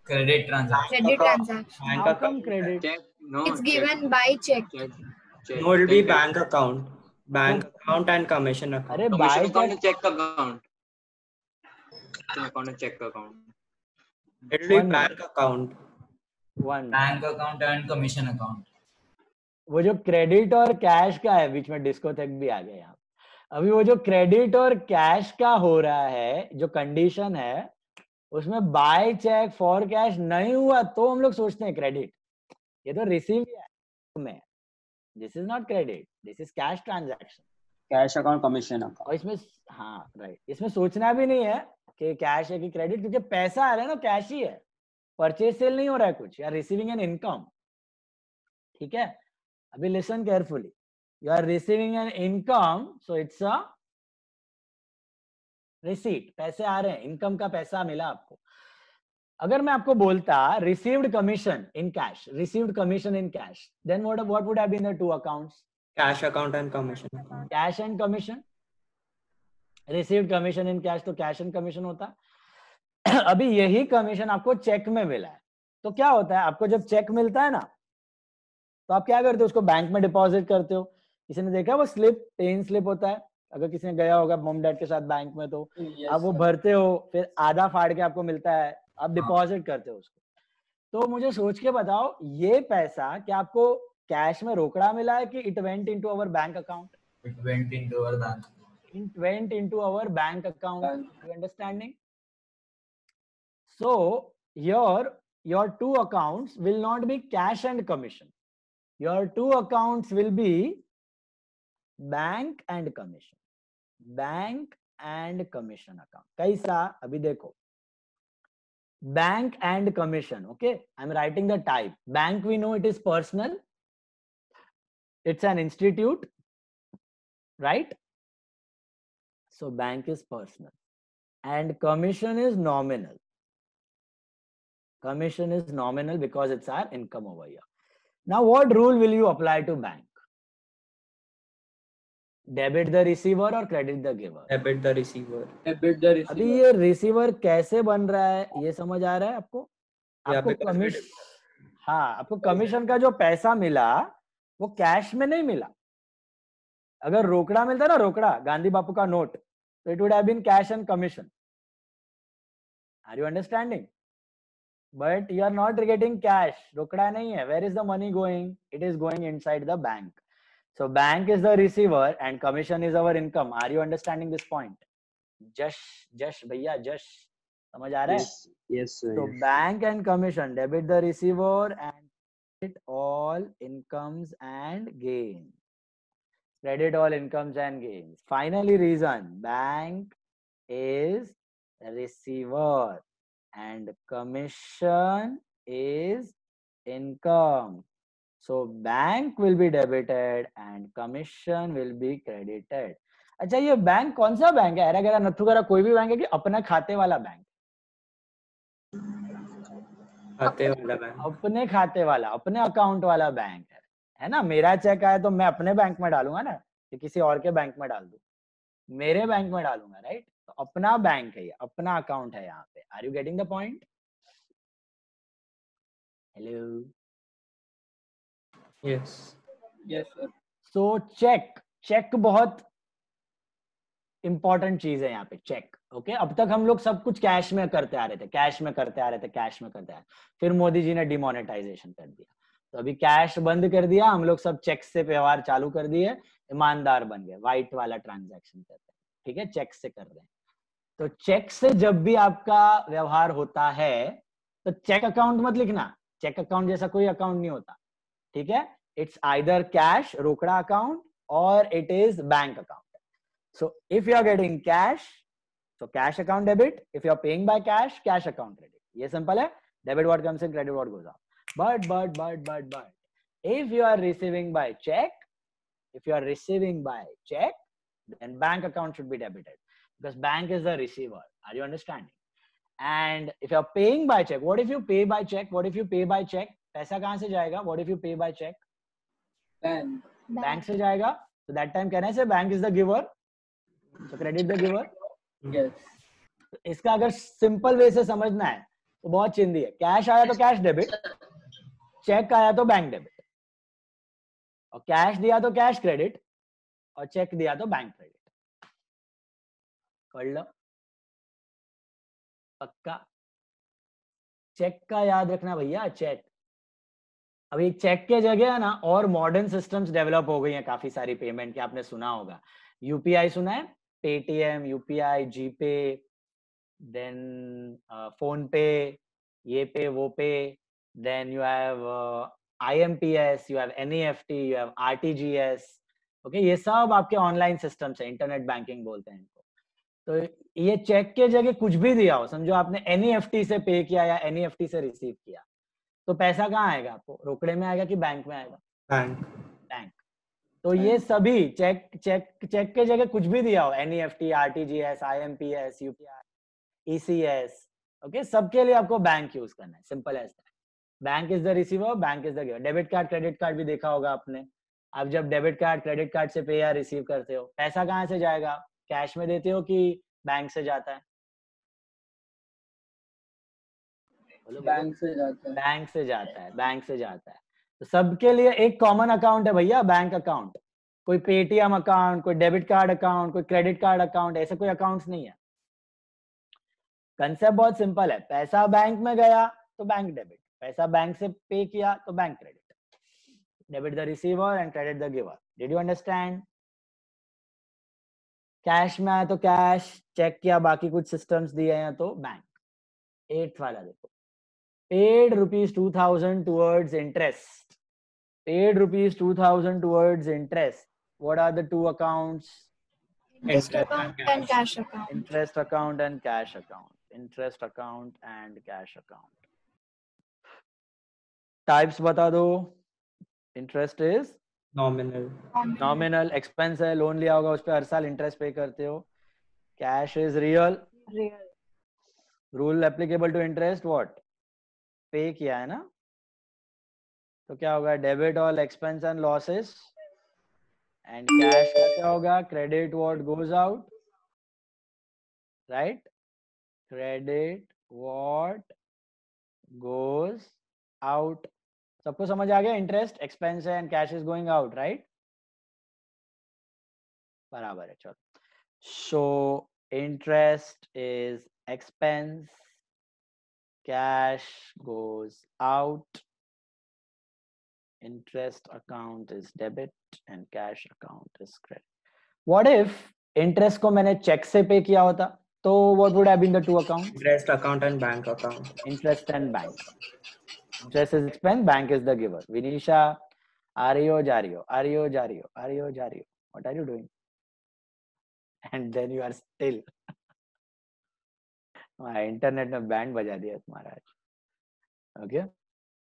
Credit transaction.
Credit transaction.
How come credit?
No,
It's given by check.
No, it will be bank account. Bank account and commission account.
अरे
commission
by
account
cheque,
and check account. Commission account and check account.
It will be
One
bank account.
Bank account and commission account.
वो जो credit और cash का है, बीच में discotheque भी आ गया यहाँ। अभी वो जो क्रेडिट और कैश का हो रहा है, जो कंडीशन है, उसमें बाय चेक फॉर कैश नहीं हुआ तो हम लोग सोचते हैं क्रेडिट। ये तो रिसीव में, this is not credit, this is cash transaction.
Cash account, commission account.
और इसमें हाँ राइट, इसमें सोचना भी नहीं है कि कैश है कि क्रेडिट, क्योंकि पैसा आ रहा है ना, कैश ही है। परचेज सेल नहीं हो रहा है कुछ, या रिसीविंग एन इनकम। ठीक है, अभी listen carefully. You are receiving an income, so it's a receipt. पैसे आ रहे हैं, इनकम का पैसा मिला आपको। अगर मैं आपको बोलता received commission in cash, received commission in cash, then what would have been the two accounts?
Cash account and commission account.
Cash and commission. Received commission in cash तो कैश एंड कमीशन होता। अभी यही commission आपको check में मिला है, तो क्या होता है, आपको जब चेक मिलता है ना, तो आप क्या करते हो, उसको बैंक में डिपॉजिट करते हो। किसी ने देखा वो स्लिप, पेन स्लिप होता है, अगर किसी ने गया होगा मॉम डैड के साथ बैंक में, तो आप वो भरते हो, फिर आधा फाड़ के आपको मिलता है, आप डिपॉजिट करते हो उसको। तो मुझे सोच के बताओ, ये पैसा क्या आपको कैश में रोकड़ा मिला है कि it went into our bank account?
It went into our bank.
It went into our bank account. You understanding? So here your two accounts will not be cash and commission. Your two accounts will be bank and commission. Bank and commission account. कैसा? अभी देखो, bank and commission. Okay, I'm writing the type. Bank we know it is personal. It's an institute, right? So bank is personal and commission is nominal. Commission is nominal because it's our income over here. Now what rule will you apply to bank? Debit the receiver or credit the giver?
Debit the receiver.
Debit the receiver.
अभी ये receiver कैसे बन रहा है, ये समझ आ रहा है आपको? आपको कमीशन, हाँ, आपको कमीशन का जो पैसा मिला वो कैश में नहीं मिला। अगर रोकड़ा मिलता ना, रोकड़ा, गांधी बापू का नोट, तो it would have been cash and commission. Are you understanding? But you are not getting cash, रोकड़ा नहीं है। Where is the money going? It is going inside the bank. So bank is the receiver and commission is our income. Are you understanding this point? Just भैया just समझ आ रहा है?
Yes, sir.
So
Yes.
bank and commission debit the receiver and credit all incomes and gains. Credit all incomes and gains. Finally, reason bank is receiver and commission is income. So bank will be debited and commission will be credited. अच्छा ये bank कौन सा bank है? Era गैरा Nathu गैरा कोई भी bank है कि अपने खाते वाला बैंक?
खाते वाला बैंक।
अपने खाते वाला, अपने अकाउंट वाला बैंक है ना? मेरा चेक आया तो मैं अपने बैंक में डालूंगा ना, कि किसी और के बैंक में डाल दूं? मेरे बैंक में डालूंगा, राइट? तो अपना बैंक है ये, अपना अकाउंट है यहाँ पे. Are you getting the point? Hello.
Yes.
Yes, sir.
So cheque बहुत इंपॉर्टेंट चीज है यहाँ पे, चेक. ओके, अब तक हम लोग सब कुछ कैश में करते आ रहे थे, कैश में करते आ रहे थे, कैश में करते आ रहे थे. फिर मोदी जी ने डिमोनेटाइजेशन कर दिया, तो अभी कैश बंद कर दिया, हम लोग सब चेक से व्यवहार चालू कर दिए, ईमानदार बन गए, व्हाइट वाला ट्रांजैक्शन करते हैं. ठीक है, चेक से कर रहे हैं. तो चेक से जब भी आपका व्यवहार होता है तो चेक अकाउंट मत लिखना, चेक अकाउंट जैसा कोई अकाउंट नहीं होता. ठीक है, इट्स आइदर कैश रोकड़ा अकाउंट और it is bank account. So if you are getting cash, so cash account debit. If you are paying by cash, cash account credit. ये simple है. Debit what comes in, credit what goes out. But if you are receiving by check, then bank account should be debited because bank is the receiver. Are you understanding? And if you are paying by check, what if you pay by check? पैसा कहाँ से जाएगा? What if you pay by check? Bank से जाएगा. So that time can I say bank is the giver? So credit the giver.
Yes.
इसका अगर simple way से समझना है तो बहुत चिंदी है. कैश आया तो कैश डेबिट, चेक आया तो बैंक डेबिट, और कैश दिया तो कैश क्रेडिट, और चेक दिया तो बैंक क्रेडिट. कर लो पक्का. चेक का याद रखना भैया, चेक. अभी चेक के जगह है ना और मॉडर्न सिस्टम्स डेवलप हो गई हैं काफी सारी पेमेंट की. आपने सुना होगा यूपीआई, सुना है? Paytm, UPI, GPay, then PhonePe, ये पे वो pay, then you have IMPS, you have NEFT, you have RTGS. Okay, ये सब आपके ऑनलाइन सिस्टम्स है, इंटरनेट बैंकिंग बोलते हैं इनको. तो ये चेक के जगह कुछ भी दिया हो, समझो आपने NEFT से पे किया या NEFT से रिसीव किया, तो पैसा कहाँ आएगा आपको? रोकड़े में आएगा कि बैंक में आएगा? बैंक. तो ये सभी चेक के जगह कुछ भी दिया हो, NEFT, RTGS, IMPS, UPI, ECS, okay, सबके लिए आपको बैंक यूज करना है. Simple as that. Bank is the receiver, bank is the giver. Debit card credit card भी देखा होगा आपने. आप जब डेबिट कार्ड क्रेडिट कार्ड से पे या रिसीव करते हो, पैसा कहाँ से जाएगा? कैश में देते हो कि बैंक से जाता है?
बैंक से जाता है.
बैंक से जाता है, बैंक से जाता है. तो सबके लिए एक कॉमन अकाउंट है भैया, बैंक अकाउंट. कोई पेटीएम अकाउंट, कोई डेबिट कार्ड अकाउंट, कोई क्रेडिट कार्ड अकाउंट, ऐसे कोई अकाउंट्स नहीं है. कंसेप्ट बहुत सिंपल है. पैसा बैंक में गया तो बैंक डेबिट, पैसा बैंक से पे किया तो bank credit. Debit the receiver and credit the giver. Did you understand? Cash में आया तो कैश, चेक किया, बाकी कुछ सिस्टम्स दिए हैं तो बैंक. 8th वाला देखो, paid rupees 2000 towards interest. Paid rupees 2000 towards interest. What are the two accounts?
Interest account and cash account.
Interest account and cash account. Interest account and cash account. Types बता दो. Interest is nominal. Expense है, loan लिया होगा उस पे हर साल interest पे करते हो. Cash is real. Rule applicable to interest what? पे किया है ना, तो क्या होगा? Debit all expense and losses. And cash का क्या होगा? Credit what goes out, right? Credit what goes out. सबको समझ आ गया? इंटरेस्ट एक्सपेंस है and cash is going out, right? बराबर है. चलो, so interest is expense, cash goes out, Interest account is debit and cash account is credit. What if interest को मैंने check से pay किया होता? तो what would have been the two accounts?
Interest account and bank account.
Interest and bank. Interest is expense, bank is the giver. Vinisha, Aryo Jario, Aryo Jario, Aryo Jario. What are you doing? And then you are still. My internet में band बजा दिया तुम्हारा. Okay.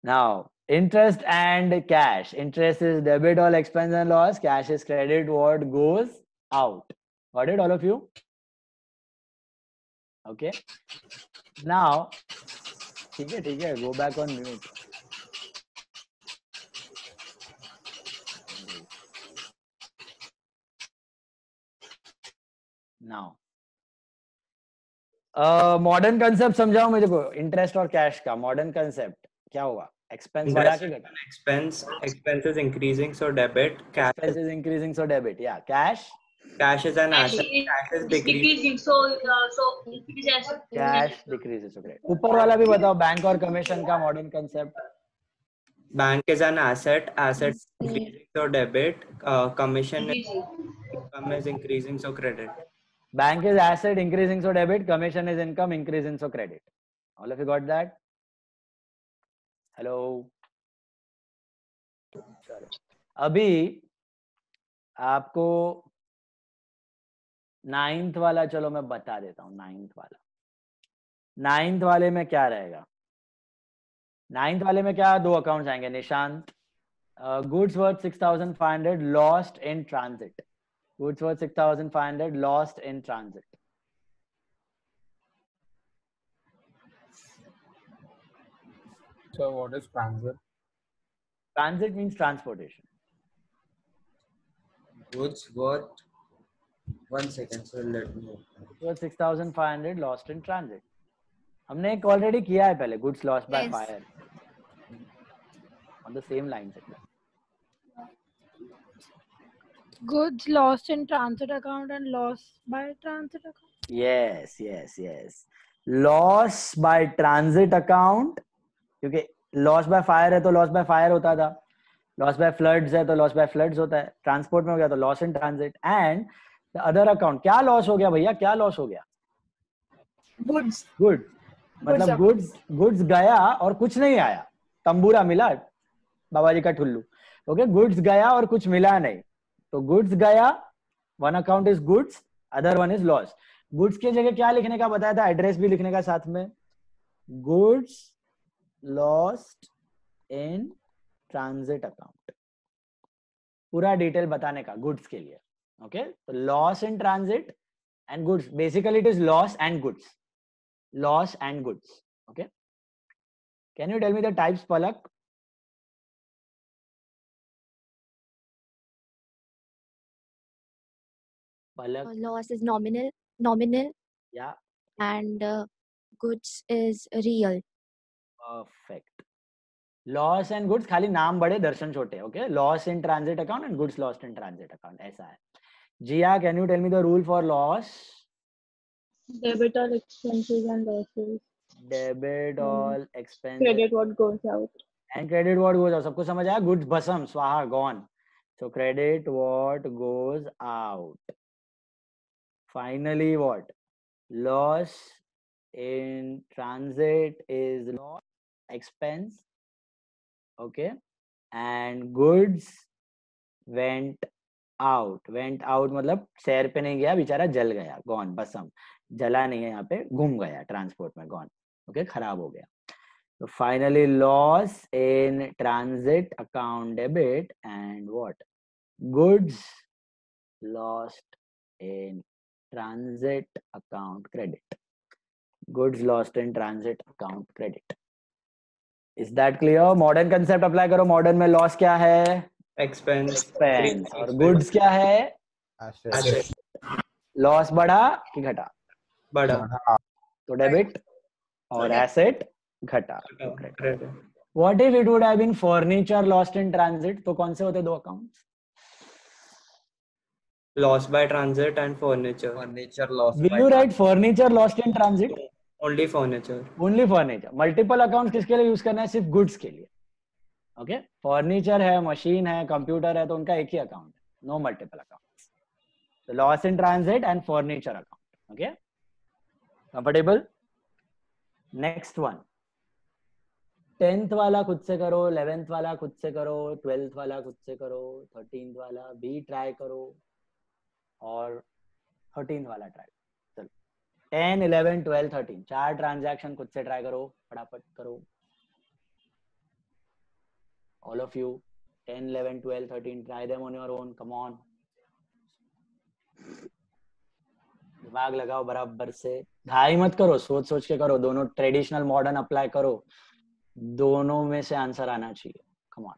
Now, interest and cash. Interest is debit all expense and loss. Cash is credit what goes out. Got it, all of you? Okay. Now, ठीक है. Go back on mute. Now, modern concept समझाओ मुझे को. Interest और cash का modern concept क्या होगा? Expense बढ़ा के घटा.
Expense is increasing, so debit. Cash
Expense is increasing, so debit. Yeah, cash
is an asset. Cash is
decreasing, so increase asset.
cash decreases. Okay. ऊपर वाला भी बताओ, बैंक और कमीशन का modern concept.
Bank is an asset. Asset is increasing, so debit. Commission income is increasing, so credit.
Bank is asset increasing, so debit. Commission is income increasing, so credit. All of you got that? Hello. Sorry. अभी आपको 9th वाला चलो मैं बता देता हूँ. 9th वाले में क्या रहेगा? 9th वाले में क्या दो अकाउंट्स आएंगे Nishant? Goods worth 6,500 lost in transit. Goods worth 6,500 lost in transit.
So what is transit?
Transit means transportation.
Goods worth 1 second, so let me.
Goods worth 6,500 lost in transit. हमने एक ऑलरेडी किया है पहले. Goods lost by fire. On the same lines.
Goods lost in transit account and lost by transit account.
Yes. Loss by transit account. क्योंकि loss by fire है तो loss by fire होता था. Loss by floods है तो loss by floods होता है. Transport में हो गया तो loss in transit. And the other account. क्या loss हो गया भैया? क्या loss हो गया?
Goods.
Goods. मतलब goods गया और कुछ नहीं आया. तंबूरा मिला बाबा जी का ठुल्लू. Okay, goods गया और कुछ मिला नहीं. तो goods गया, one account is goods, other one is loss. Goods की जगह क्या लिखने का बताया था? एड्रेस भी लिखने का साथ में. Goods lost in transit account. पूरा डिटेल बताने का goods के लिए. Okay, तो loss in transit and goods. Basically, it is loss and goods. Loss and goods. Okay. Can you tell me the types, Palak?
Loss is nominal.
Yeah.
And goods is real.
Perfect. Loss and goods खाली नाम बड़े दर्शन छोटे. Okay. Loss in transit account and goods lost in transit account. ऐसा है. Jia, can you tell me the rule for loss?
Debit all expenses and losses.
Debit all expenses.
Credit what goes out.
And credit what goes out. सबको समझ आया? Goods भस्म स्वाहा gone. So credit what goes out. Finally, what? Loss in transit is loss, expense. Okay. And goods went out. Went out मतलब शहर पे नहीं गया, बेचारा जल गया. Gone, बसम. जला नहीं है यहाँ पे, घूम गया ट्रांसपोर्ट में. Gone. Okay, खराब हो गया. So finally, loss in transit account debit and what? Goods lost in transit account credit. Goods lost in transit account credit. Is that clear? Modern concept apply करो. Modern में loss क्या है?
Expense.
और goods क्या है?
Asset.
Loss बढ़ा कि घटा?
बढ़ा.
तो debit और asset घटा. What if it would have been furniture lost in transit? तो कौन से होते दो accounts?
Lost by transit and furniture.
Furniture lost.
Will you write furniture lost in transit?
Only furniture.
Only furniture. Multiple accounts किसके लिए use करना है? सिर्फ goods के लिए. ओके, फर्नीचर है, मशीन है, कंप्यूटर है, तो उनका एक ही अकाउंट है, no multiple accounts. So loss in transit and furniture account. Okay, comfortable? Next one. 10th वाला खुद से करो, 11th वाला खुद से करो, 12th वाला खुद से करो, 13th वाला भी ट्राई करो और 13th वाला ट्राई करो. चलो 10, 11, 12, 13 चार ट्रांजैक्शन खुद से ट्राई करो, फटाफट करो. All of you, 10, 11, 12, 13, try them on your own. Come on. दिमाग लगाओ बराबर से, घाई मत करो, सोच सोच के करो. दोनों ट्रेडिशनल मॉडर्न अप्लाई करो, दोनों में से आंसर आना चाहिए. Come on.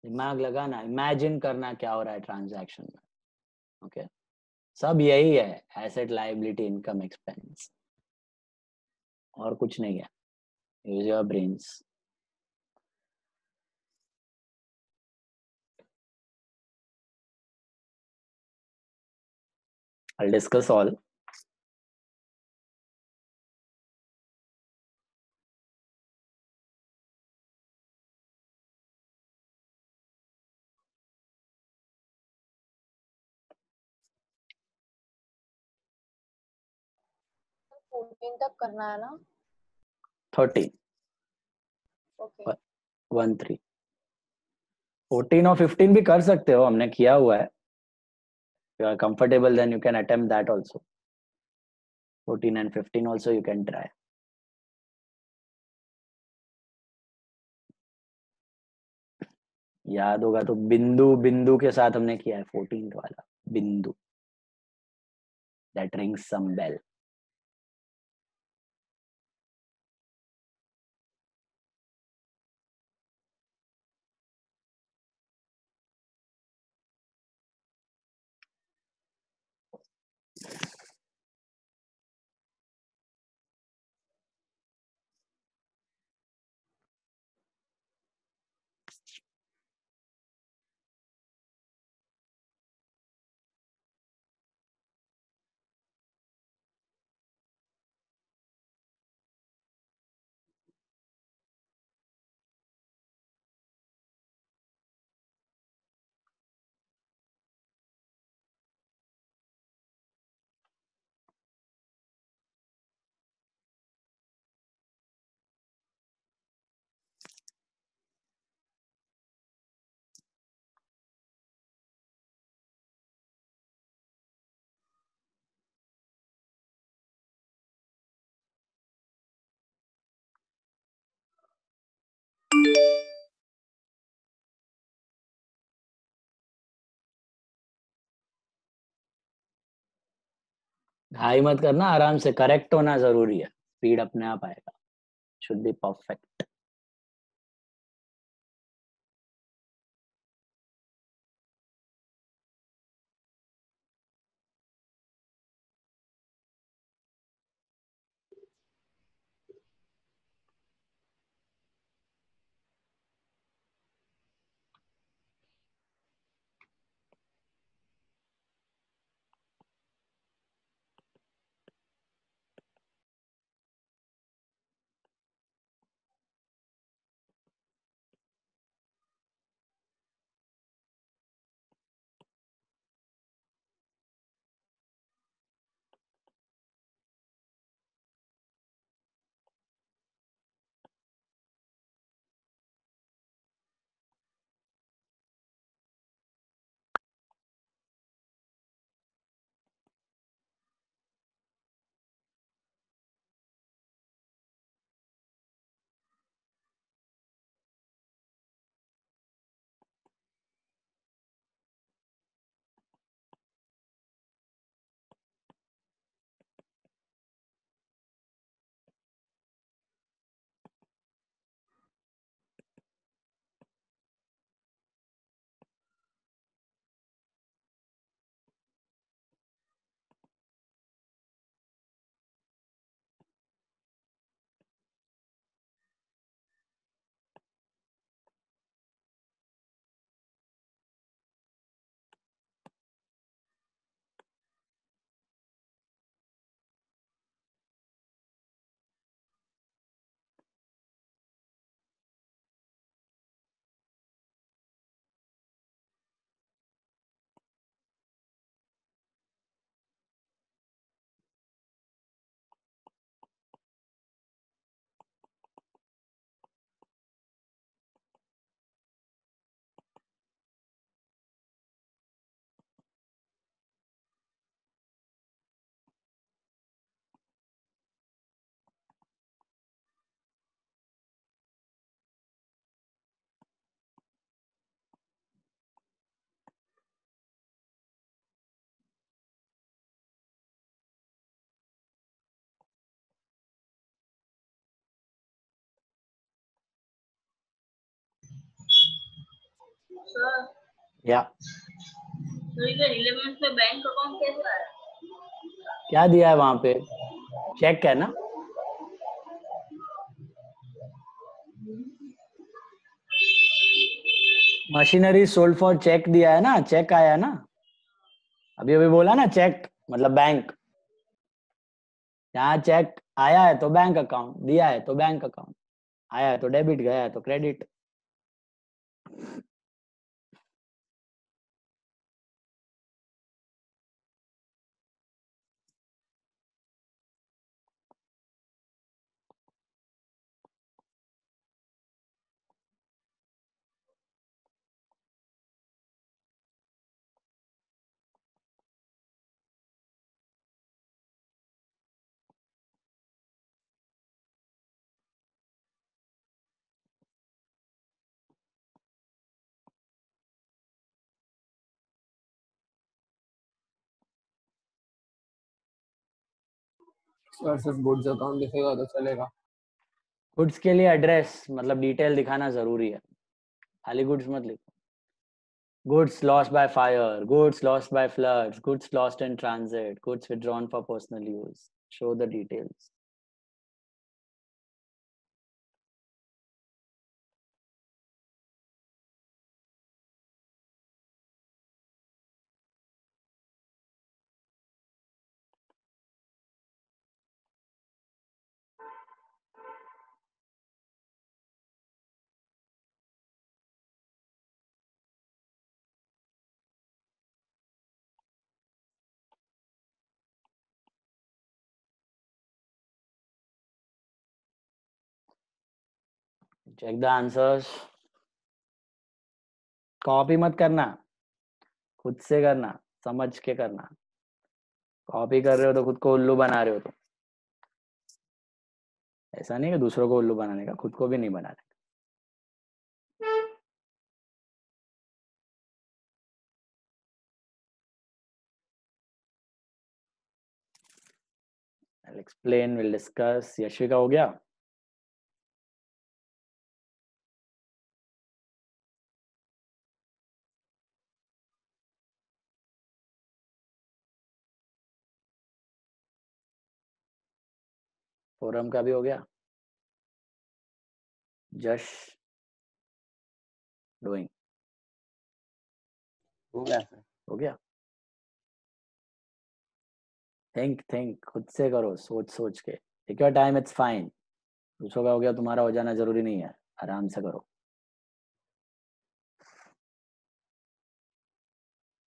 दिमाग लगाना, इमेजिन करना क्या हो रहा है ट्रांजैक्शन में. ओके, सब यही है, एसेट, लायबिलिटी, इनकम, एक्सपेंस, और कुछ नहीं है. Use your brains. I'll discuss all.
तक करना है ना.
13.
ओके.
1 3. 14 और 15 भी कर सकते हो, हमने किया हुआ है. You are comfortable, then you can attempt that also. 14 and 15 also you can try. याद होगा तो बिंदु, बिंदु के साथ हमने किया है 14th वाला बिंदु. That rings some bell. घाई मत करना, आराम से, करेक्ट होना जरूरी है, स्पीड अपने आप आएगा, शुड बी परफेक्ट।
सर
या
तो इधर 11th में बैंक अकाउंट कैसे आया?
क्या दिया है वहां पे? चेक है ना? मशीनरी सोल्ड फॉर चेक दिया है ना, चेक आया है ना, अभी अभी बोला ना, चेक मतलब बैंक। यहाँ चेक आया है तो बैंक अकाउंट, दिया है तो बैंक अकाउंट, आया है तो डेबिट, गया है तो क्रेडिट।
वर्सेस गुड्स अकाउंट दिखेगा तो चलेगा।
गुड्स के लिए एड्रेस मतलब डिटेल दिखाना जरूरी है, खाली गुड्स मत लिखो। Goods lost by fire, goods lost by floods, goods lost in transit, goods withdrawn for personal use. Show the details. Check the answers. Copy मत करना, खुद से करना, समझ के करना। कॉपी कर रहे हो तो खुद को उल्लू बना रहे हो, तो ऐसा नहीं कि दूसरों को उल्लू बनाने का, खुद को भी नहीं बनाने का। explain, we'll discuss. यशिका हो गया? फोरम का भी हो गया? जश डूइंग
हो गया सर।
हो गया? थिंक खुद से करो, सोच के। Take your time, it's fine. दूसरों का हो गया, तुम्हारा हो जाना जरूरी नहीं है। आराम से करो।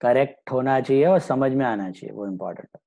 करेक्ट होना चाहिए और समझ में आना चाहिए, वो इम्पोर्टेंट है।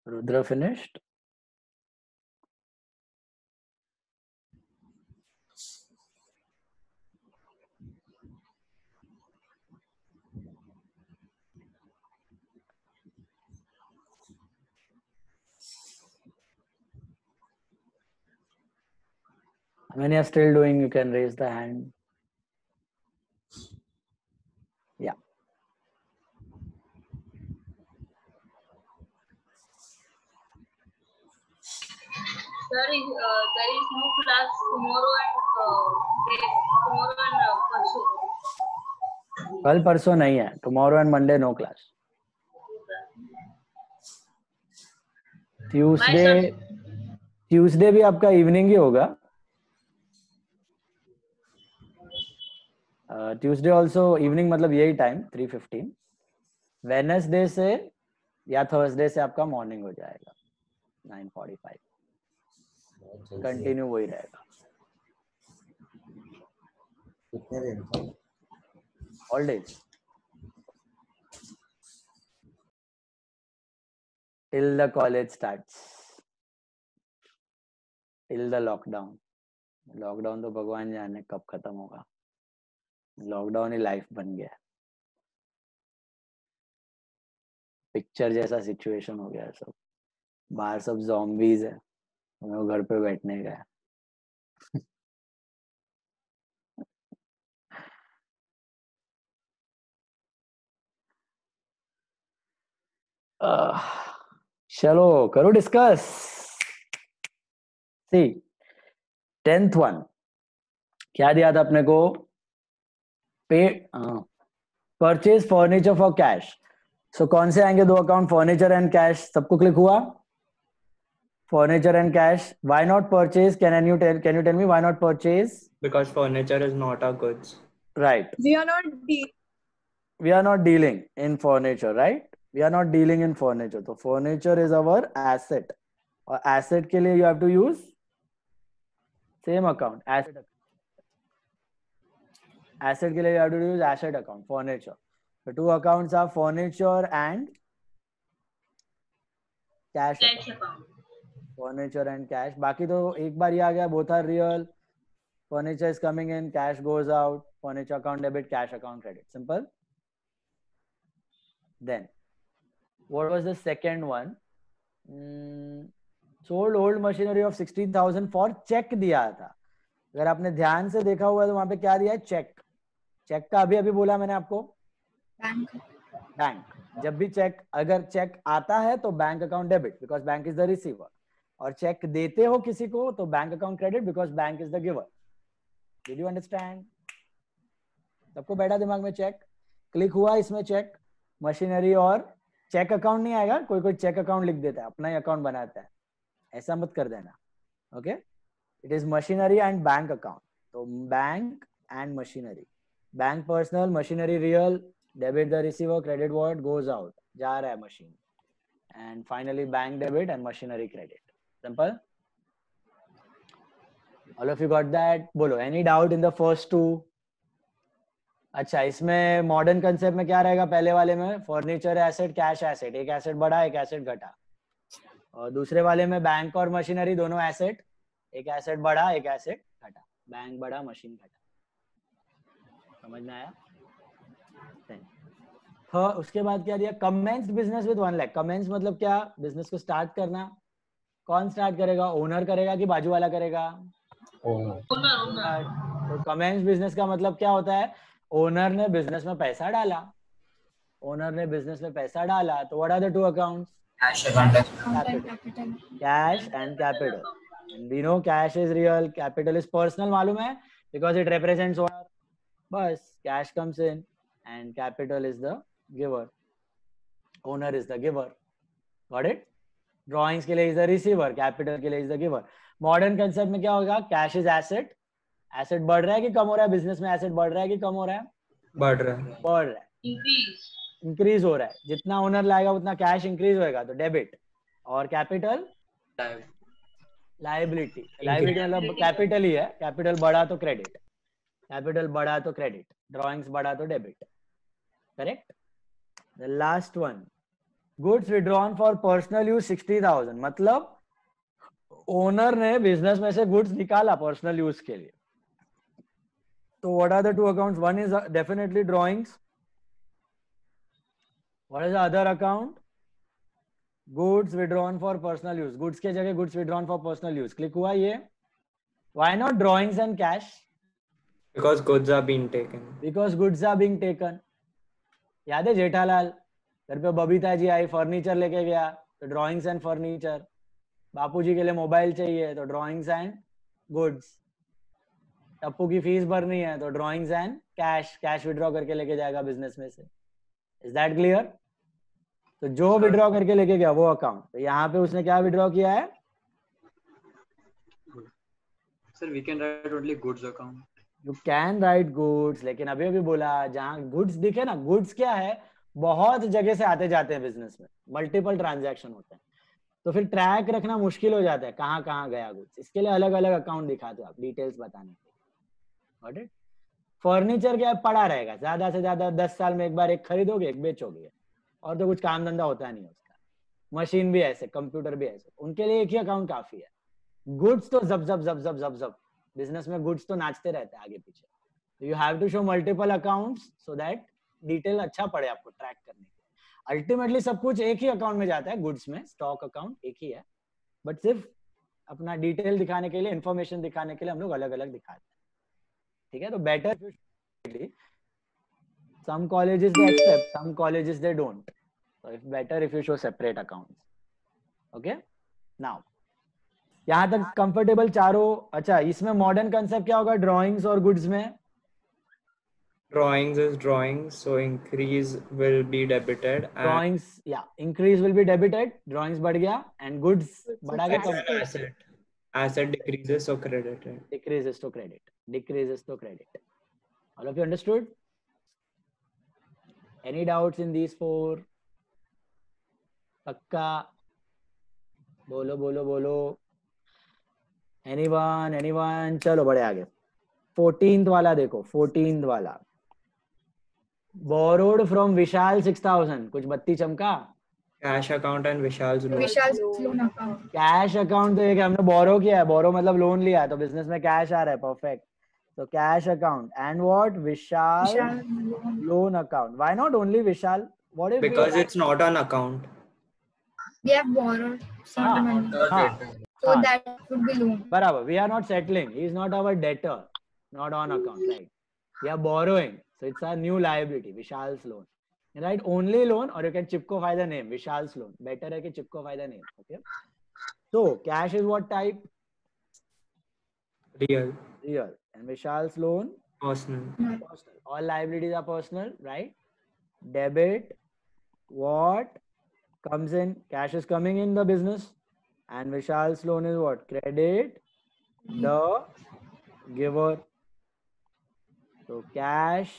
Rudra finished? How many are still doing? You can raise the hand. Yeah.
There is no class tomorrow and Parso.
कल परसों नहीं है. Tomorrow and Monday no class. Tuesday भी आपका इवनिंग ही होगा. Tuesday also इवनिंग, मतलब यही time 3:15. Wednesday से या Thursday से आपका मॉर्निंग हो जाएगा 9:45. कंटिन्यू वही रहेगा.
कितने दिन?
All days. Till the college starts. Till the lockdown. Lockdown तो भगवान जाने कब खत्म होगा. लॉकडाउन ही लाइफ बन गया. पिक्चर जैसा सिचुएशन हो गया है सब. बाहर सब ज़ॉम्बीज है, हमें घर पे बैठने का है. चलो करो डिस्कस. सी 10th वन क्या दिया था अपने को? पे परचेज फर्नीचर फॉर कैश. सो कौन से आएंगे दो अकाउंट? Furniture and cash. सबको क्लिक हुआ? Furniture and cash. Why not purchase? Can you tell me why not purchase?
Because furniture is not a goods.
Right.
We are not
dealing in furniture, right? We are not dealing in furniture. So furniture is our asset. और asset के लिए you have to use same account. Asset के लिए you have to use asset account. Furniture. The two accounts are furniture and cash account. Furniture and cash. बाकी तो एक बार ये आ गया. Both are real. Furniture is coming in, cash goes out. Furniture account debit, cash account credit. Simple. Then, what was the second one? Sold old machinery of 16,000 for check दिया था. अगर आपने ध्यान से देखा हुआ है तो वहां पे क्या दिया है? चेक. चेक का अभी बोला मैंने आपको. बैंक. जब भी चेक, अगर चेक आता है तो bank account debit, because bank is the receiver. और चेक देते हो किसी को तो bank account credit, because bank is the giver. Did you understand? सबको बैठा दिमाग में? चेक क्लिक हुआ इसमें. चेक मशीनरी और चेक अकाउंट नहीं आएगा. कोई चेक अकाउंट लिख देता है, अपना ही अकाउंट बनाता है. ऐसा मत कर देना. Okay. It is machinery and bank account. तो bank and machinery. Bank personal, machinery real. Debit the receiver, credit what goes out, जा रहा है machine. And finally bank debit and machinery credit. Simple. All of you got that? बोलो, any doubt in the first two? अच्छा, इसमें modern concept में क्या रहेगा? पहले वाले में फर्नीचर एसेट, कैश एसेट, एक एसेट बढ़ा एक एसेट घटा, और दूसरे वाले में बैंक और मशीनरी दोनों एसेट, एक एसेट बढ़ा एक एसेट घटा, बैंक बढ़ा मशीन घटा। समझ में आया? हाँ, उसके बाद क्या दिया? Commenced business with 1 lakh. Commence मतलब क्या? बिजनेस को स्टार्ट करना। कौन स्टार्ट करेगा? ओनर करेगा कि बाजू वाला करेगा? ओनर। तो कमेंस बिजनेस का मतलब क्या होता है? ओनर ने बिजनेस में पैसा डाला। ओनर ने बिजनेस में पैसा डाला, तो what are the two accounts? Cash and capital. And we know cash is real, capital is personal, मालूम है? Because it represents owner. बस cash comes in and capital is the giver. Owner is the giver. Got it? Drawings के लिए is the receiver, capital के लिए is the giver. Modern concept में क्या होगा? Cash is asset. Asset बढ़ रहा है कि कम हो रहा है? बिजनेस में asset बढ़ रहा है कि कम हो रहा है?
बढ़ रहा है।
बढ़ रहा है। इंक्रीज हो रहा है। जितना ओनर लाएगा उतना कैश इंक्रीज होएगा, तो डेबिट। और कैपिटल लायबिलिटी। लायबिलिटी मतलब कैपिटल ही है। कैपिटल बढ़ा तो क्रेडिट, कैपिटल बढ़ा तो क्रेडिट, ड्रॉइंग्स बढ़ा तो debit. Correct? The last one, goods withdrawn for personal use 60,000, मतलब ओनर ने बिजनेस में से गुड्स निकाला पर्सनल यूज के लिए। तो what are the two accounts? One is definitely drawings. What is the other account? Goods withdrawn for personal use. Goods के जगह goods withdrawn for personal use. Click हुआ ये? Why not drawings and cash?
Because goods are being taken.
Because goods are being taken. याद है जेठालाल? घर पे बबीता जी आई, furniture लेके गया, तो ड्रॉइंग्स एंड फर्नीचर। बापूजी के लिए मोबाइल चाहिए, तो ड्रॉइंग्स एंड गुड्स। टप्पू की फीस भरनी है, तो drawings and cash. Cash withdraw करके लेके जाएगा बिजनेस में से। Is that clear? तो जो विड्रॉ करके लेके गया वो अकाउंट। तो यहाँ पे उसने क्या विड्रॉ किया है?
Sir, we can write only goods account.
You can write goods, लेकिन अभी अभी बोला जहाँ गुड्स दिखे ना, गुड्स क्या है? बहुत जगह से आते जाते हैं बिजनेस में, मल्टीपल ट्रांजैक्शन होते हैं, तो फिर ट्रैक रखना मुश्किल हो जाता है कहाँ कहाँ गया गुड्स। इसके लिए अलग अलग अकाउंट दिखाते हो आप, डिटेल्स बताने के लिए। फर्नीचर क्या पड़ा रहेगा, ज्यादा से ज्यादा 10 साल में एक बार एक खरीदोगे एक बेचोगे, और तो कुछ काम धंधा होता नहीं उसका। मशीन भी ऐसे, कंप्यूटर भी ऐसे, उनके लिए एक ही अकाउंट काफी है। गुड्स तो जब जब जब जब जब जब बिजनेस में गुड्स तो नाचते रहते हैं आगे पीछे। You have to show multiple accounts so that detail अच्छा पड़े आपको ट्रैक करने के। अल्टीमेटली सब कुछ एक ही अकाउंट में जाता है। गुड्स में स्टॉक अकाउंट एक ही है, बट सिर्फ अपना डिटेल दिखाने के लिए, इंफॉर्मेशन दिखाने के लिए हम लोग अलग अलग दिखाते हैं। ठीक है? तो better, some colleges they accept, some colleges they don't, so it's better if you show separate accounts. Okay, now यहाँ तक कंफर्टेबल चारों? अच्छा, इसमें मॉडर्न कंसेप्ट क्या होगा ड्राइंग्स और गुड्स में?
Drawings is drawings, so increase will be debited.
Drawings, yeah, increase will be debited. Drawings बढ़ गया, and goods बढ़ा गया, कम।
Asset. Asset decreases, so credited.
Decreases to credit. Decreases to credit. All of you understood? Any doubts in these four? पक्का? बोलो बोलो बोलो। Anyone? Anyone? चलो बढ़े आगे। 14th वाला देखो, 14th वाला। Borrowed from विशाल 6,000, कुछ बत्ती चमका?
Cash account and Vishal's loan.
Vishal's loan account.
Cash account तो एक हमने बोरो किया है, बोरो मतलब लोन लिया है, तो बिजनेस में कैश आ रहा है। परफेक्ट। तो cash account and what? Vishal loan account. Why not only Vishal? What if?
Because it's not an account.
We have borrowed some money. So that would be loan.
बराबर। We are not settling. He is not our debtor. Not on account, right? We are borrowing. So it's a new liability. Vishal's loan. Right? Only loan, or you can chipkofy the name. Vishal's loan. Better है कि chipkofy the name. Okay. So cash is what type?
Real.
Real. And Vishal's loan?
Personal.
Personal. All liabilities are personal, right? Debit. What comes in? Cash is coming in the business. And Vishal's loan is what? Credit the giver. So cash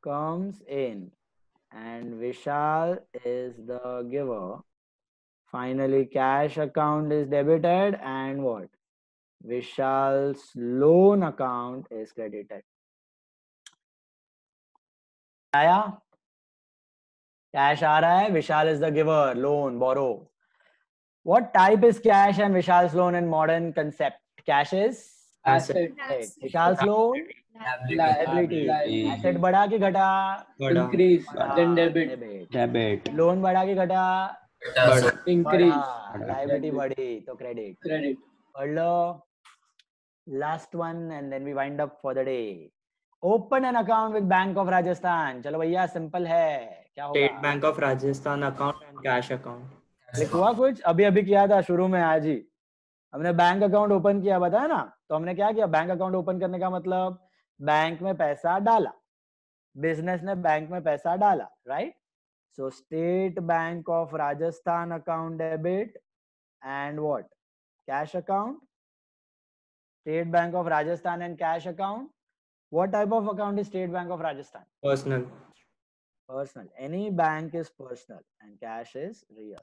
comes in and Vishal is the giver. Finally, cash account is debited and what? Vishal's loan account is credited. आया? Cash आ रहा है. Vishal is the giver. Loan, borrow. What type is cash and Vishal's loan in modern concept? Cash is
asset.
Vishal's loan liability. Asset बढ़ा के घटा?
Increase. Then debit.
Debit.
Loan बढ़ा के घटा?
Increase.
Liability बढ़ी तो credit.
Credit.
पढ़ लो. Last one and then we wind up for the day. Open an account with Bank of Rajasthan. चलो भैया simple है. क्या होगा?
State Bank of Rajasthan account and cash account.
हुआ कुछ अभी किया था शुरू में आज ही हमने बैंक अकाउंट ओपन किया बताया ना. तो हमने क्या किया? बैंक अकाउंट ओपन करने का मतलब बैंक में पैसा डाला. बिजनेस ने बैंक में पैसा डाला. Right. So state bank of Rajasthan account debit and what? Cash account. State Bank of Rajasthan and cash account. What type of account is State Bank of Rajasthan?
Personal.
Personal. Any bank is personal and cash is real.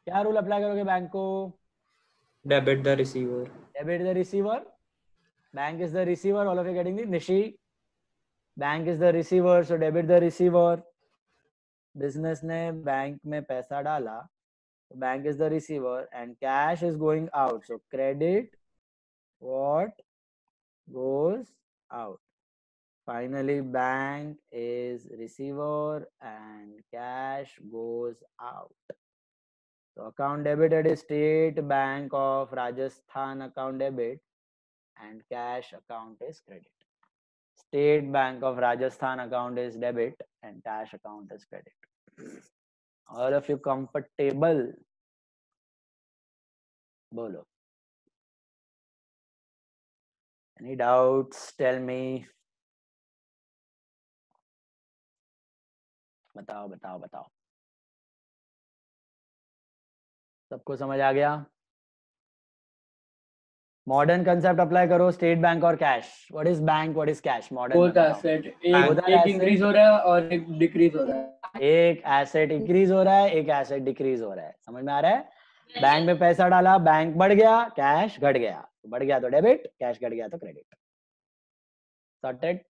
क्या rule apply करोगे bank को?
Debit the receiver.
Debit the receiver. Bank is the receiver. All of you getting the Nishi? Bank is the receiver, so debit the receiver. Business ने bank में पैसा डाला, so bank is the receiver and cash is going out. So credit what goes out. Finally, bank is receiver and cash goes out. So account debited is State Bank of Rajasthan account debit and cash account is credit. State Bank of Rajasthan account is debit and cash account is credit. All of you comfortable? Bolo. Any doubts? Tell me. बताओ. सबको समझ आ गया? Modern concept apply करो. State bank और cash. What is bank, what is cash? Modern
both asset. एक increase हो रहा है और एक डिक्रीज हो रहा है.
एक एसेट इंक्रीज हो रहा है, एक एसेट डिक्रीज हो रहा है. समझ में आ रहा है? बैंक में पैसा डाला, बैंक बढ़ गया, कैश घट गया. बढ़ गया तो डेबिट, कैश घट गया तो क्रेडिट. सॉर्टेड.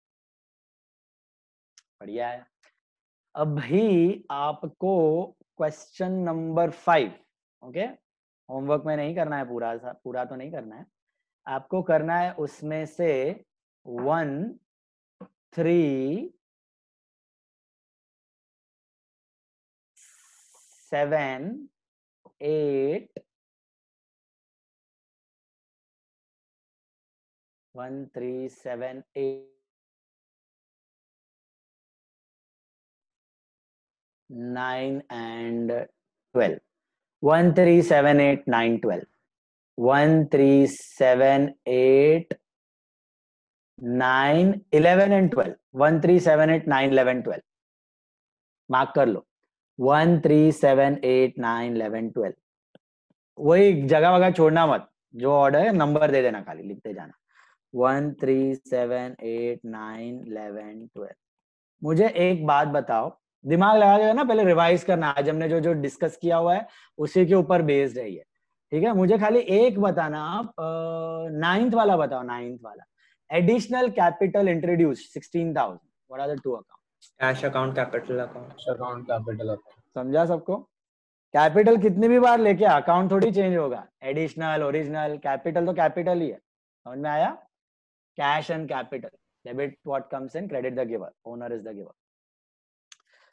बढ़िया है. अब भी आपको क्वेश्चन नंबर 5 ओके होमवर्क में नहीं करना है. पूरा तो नहीं करना है. आपको करना है उसमें से 1, 3, 7, 8, 1, 3, 7, 8, 9 and 12. 1, 3, 7, 8, 9, 12. 1, 3, 7, 8, 9, 11 and 12. 1, 3, 7, 8, 9, 11, 12. मार्क कर लो. 1, 3, 7, 8, 9, 11, 12. वही जगह वगह छोड़ना मत. जो ऑर्डर है नंबर दे देना, खाली लिखते जाना. 1, 3, 7, 8, 9, 11, 12. मुझे एक बात बताओ. दिमाग लगा के ना पहले रिवाइज करना. आज हमने जो डिस्कस किया हुआ है उसी के ऊपर बेस्ड है ये. ठीक है. मुझे खाली एक बताना. आप 9th वाला बताओ. 9th वाला. Additional capital introduce 16,000. What are the two accounts?
Cash account, capital account.
Capital account.
समझा सबको? कैपिटल कितनी भी बार लेके अकाउंट थोड़ी चेंज होगा. एडिशनल, ओरिजिनल, कैपिटल तो कैपिटल ही है. समझ में आया? Cash and capital. Debit what comes in, credit the giver, owner is the giver.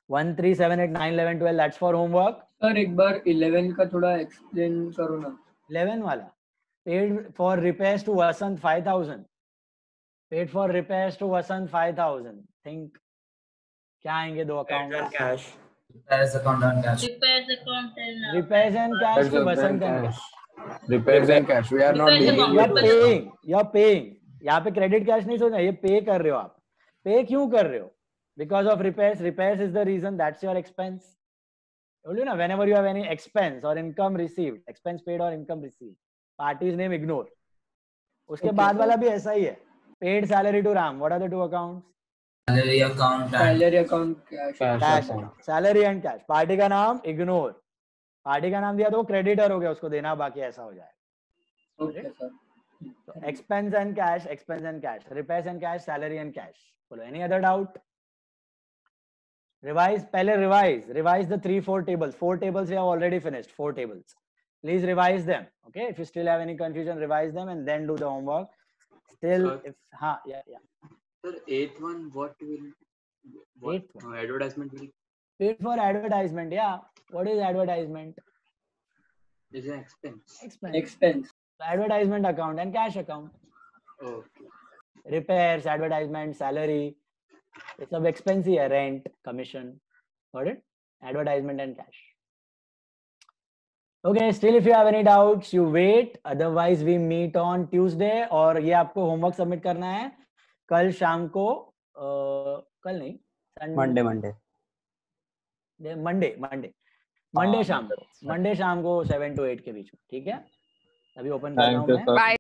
1, 3, 7, 8, 9, 11, 12. That's for homework.
Sir एक बार 11 का थोड़ा एक्सप्लेन करो ना.
11 वाला. Paid for repairs to Vasant 5,000. Paid for repairs to Vasant 5,000. Think क्या आएंगे दो account?
Cash.
Repairs account and cash.
Repairs and cash to Vasant and cash.
Repairs and cash. We are not doing.
You're paying. यहाँ पे credit cash नहीं सोचना. ये पे कर रहे हो आप. पे क्यों कर रहे हो? Because of repairs. Repairs is the reason. That's your expense. Told you na, whenever you have any expense or income received, expense paid or income received, party's name ignore. उसके बाद वाला भी ऐसा ही है. Paid salary to Ram. What are the two accounts?
Salary account.
Salary account,
cash. Salary and cash. Party का नाम ignore. Party का नाम दिया तो वो क्रेडिटर हो गया, उसको देना बाकी ऐसा हो जाए.
Okay, sir.
So expense and cash, repairs and cash, salary and cash. Any other doubt? Revise the 3-4 tables. 4 tables we have already finished. 4 tables. Please revise them. Okay. If you still have any confusion, revise them and then do the homework. Still, if
Sir, 8th one, what advertisement will?
Paid for advertisement. Yeah. What is advertisement?
Is an expense.
Expense.
Advertisement account and cash account.
Okay.
Repairs, advertisement, salary. It's सब expense ही है, rent, commission. Got it? Advertisement and cash. Okay, still if you have any doubts, you wait. Otherwise, we meet on Tuesday. और ये आपको homework submit करना है कल शाम को. कल नहीं. Monday शाम को 7 to 8 के बीच में. ठीक है? अभी ओपन कर रहा हूँ मैं.